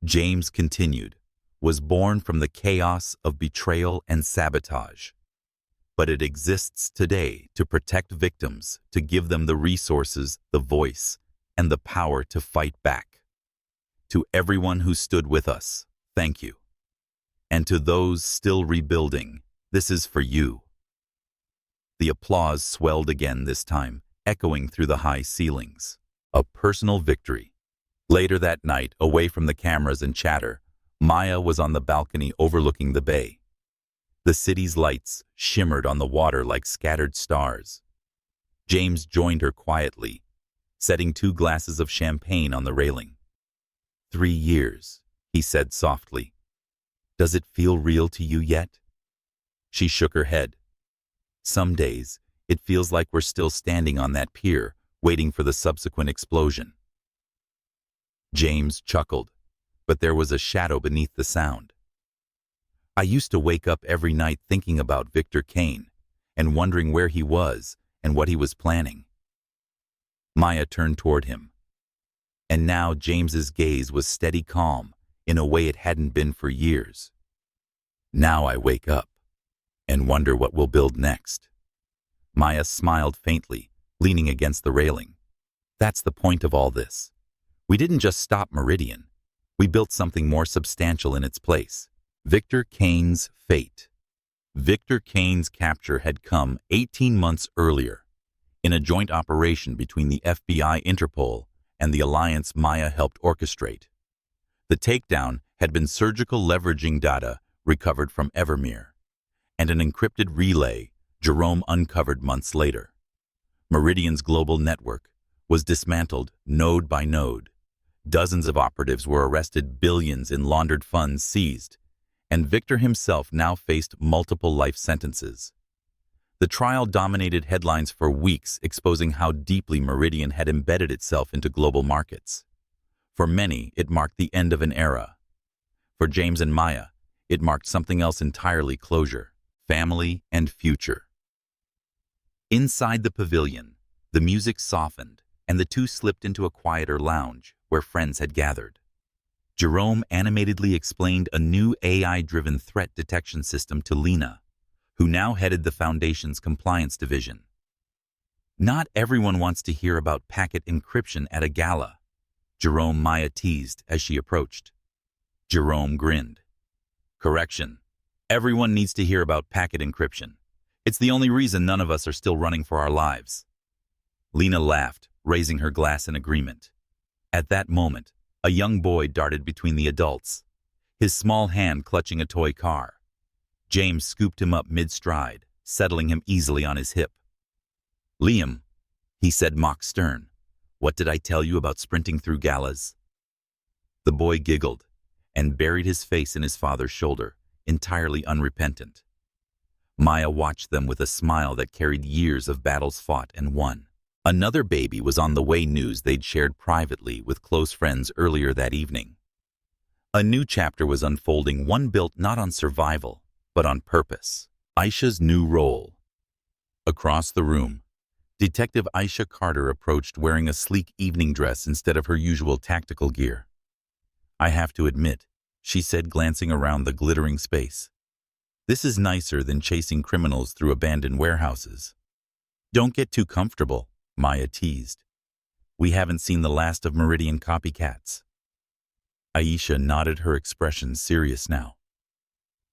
A: James continued, was born from the chaos of betrayal and sabotage. But it exists today to protect victims, to give them the resources, the voice, and the power to fight back. To everyone who stood with us, thank you. And to those still rebuilding, this is for you. The applause swelled again, this time echoing through the high ceilings. A personal victory. Later that night, away from the cameras and chatter, Maya was on the balcony overlooking the bay. The city's lights shimmered on the water like scattered stars. James joined her quietly, setting 2 glasses of champagne on the railing. 3 years, he said softly. Does it feel real to you yet? She shook her head. Some days, it feels like we're still standing on that pier, waiting for the subsequent explosion. James chuckled, but there was a shadow beneath the sound. I used to wake up every night thinking about Victor Kane and wondering where he was and what he was planning. Maya turned toward him. And now James's gaze was steady, calm, in a way it hadn't been for years. Now I wake up and wonder what we'll build next. Maya smiled faintly, leaning against the railing. That's the point of all this. We didn't just stop Meridian. We built something more substantial in its place. Victor Kane's fate. Victor Kane's capture had come 18 months earlier, in a joint operation between the FBI, Interpol, and the alliance Maya helped orchestrate. The takedown had been surgical, leveraging data recovered from Evermere, and an encrypted relay Jerome uncovered months later. Meridian's global network was dismantled node by node, Dozens of operatives were arrested, billions in laundered funds seized, and Victor himself now faced multiple life sentences. The trial dominated headlines for weeks, exposing how deeply Meridian had embedded itself into global markets. For many, it marked the end of an era. For James and Maya, it marked something else entirely: closure, family, and future. Inside the pavilion, the music softened, and the two slipped into a quieter lounge where friends had gathered. Jerome animatedly explained a new AI-driven threat detection system to Lena, who now headed the Foundation's compliance division. Not everyone wants to hear about packet encryption at a gala, Jerome Maya teased as she approached. Jerome grinned. Correction. Everyone needs to hear about packet encryption. It's the only reason none of us are still running for our lives. Lena laughed, raising her glass in agreement. At that moment, a young boy darted between the adults, his small hand clutching a toy car. James scooped him up mid-stride, settling him easily on his hip. "Liam," he said mock stern, "what did I tell you about sprinting through galas?" The boy giggled and buried his face in his father's shoulder, entirely unrepentant. Maya watched them with a smile that carried years of battles fought and won. Another baby was on the way, news they'd shared privately with close friends earlier that evening. A new chapter was unfolding, one built not on survival, but on purpose. Aisha's new role. Across the room, Detective Aisha Carter approached, wearing a sleek evening dress instead of her usual tactical gear. "I have to admit," she said, glancing around the glittering space, "this is nicer than chasing criminals through abandoned warehouses." "Don't get too comfortable," Maya teased. "We haven't seen the last of Meridian copycats." Aisha nodded, her expression serious now.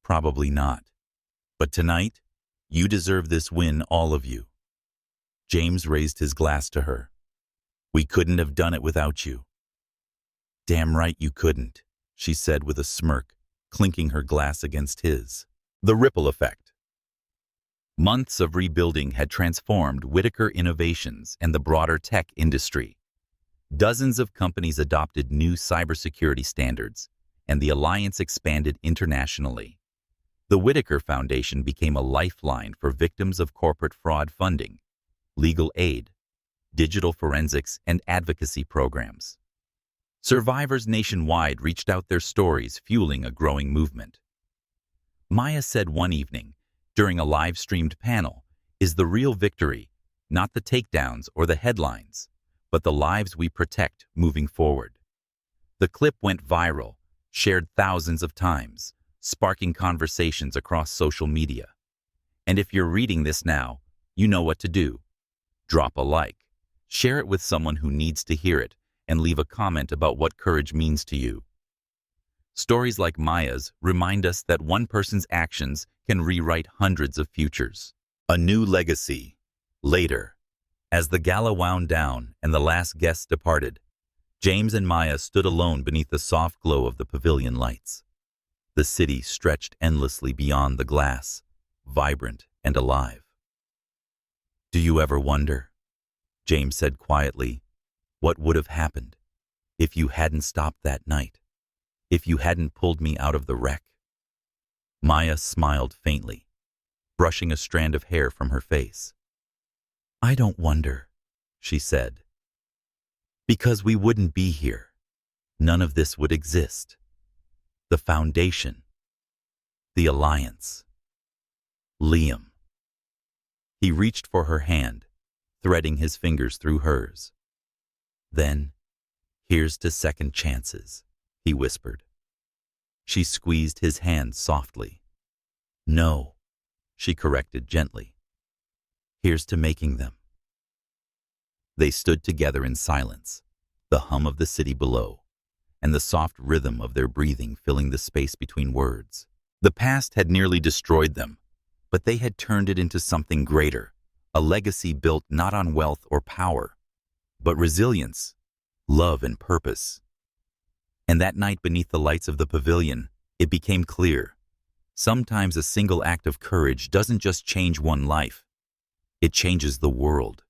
A: "Probably not. But tonight, you deserve this win, all of you." James raised his glass to her. "We couldn't have done it without you." "Damn right you couldn't," she said with a smirk, clinking her glass against his. The ripple effect. Months of rebuilding had transformed Whitaker Innovations and the broader tech industry. Dozens of companies adopted new cybersecurity standards, and the alliance expanded internationally. The Whitaker Foundation became a lifeline for victims of corporate fraud funding, legal aid, digital forensics, and advocacy programs. Survivors nationwide reached out their stories, fueling a growing movement. Maya said one evening, during a live-streamed panel, "Is the real victory not the takedowns or the headlines, but the lives we protect moving forward?" The clip went viral, shared thousands of times, sparking conversations across social media. And if you're reading this now, you know what to do. Drop a like, share it with someone who needs to hear it, and leave a comment about what courage means to you. Stories like Maya's remind us that one person's actions can rewrite hundreds of futures. A new legacy. Later, as the gala wound down and the last guests departed, James and Maya stood alone beneath the soft glow of the pavilion lights. The city stretched endlessly beyond the glass, vibrant and alive. "Do you ever wonder," James said quietly, "what would have happened if you hadn't stopped that night? If you hadn't pulled me out of the wreck?" Maya smiled faintly, brushing a strand of hair from her face. "I don't wonder," she said, "because we wouldn't be here. None of this would exist. The Foundation, the Alliance, Liam." He reached for her hand, threading his fingers through hers. "Then, here's to second chances," he whispered. She squeezed his hand softly. "No," she corrected gently. "Here's to making them." They stood together in silence, the hum of the city below, and the soft rhythm of their breathing filling the space between words. The past had nearly destroyed them, but they had turned it into something greater, a legacy built not on wealth or power, but resilience, love, and purpose. And that night beneath the lights of the pavilion, it became clear. Sometimes a single act of courage doesn't just change one life, it changes the world.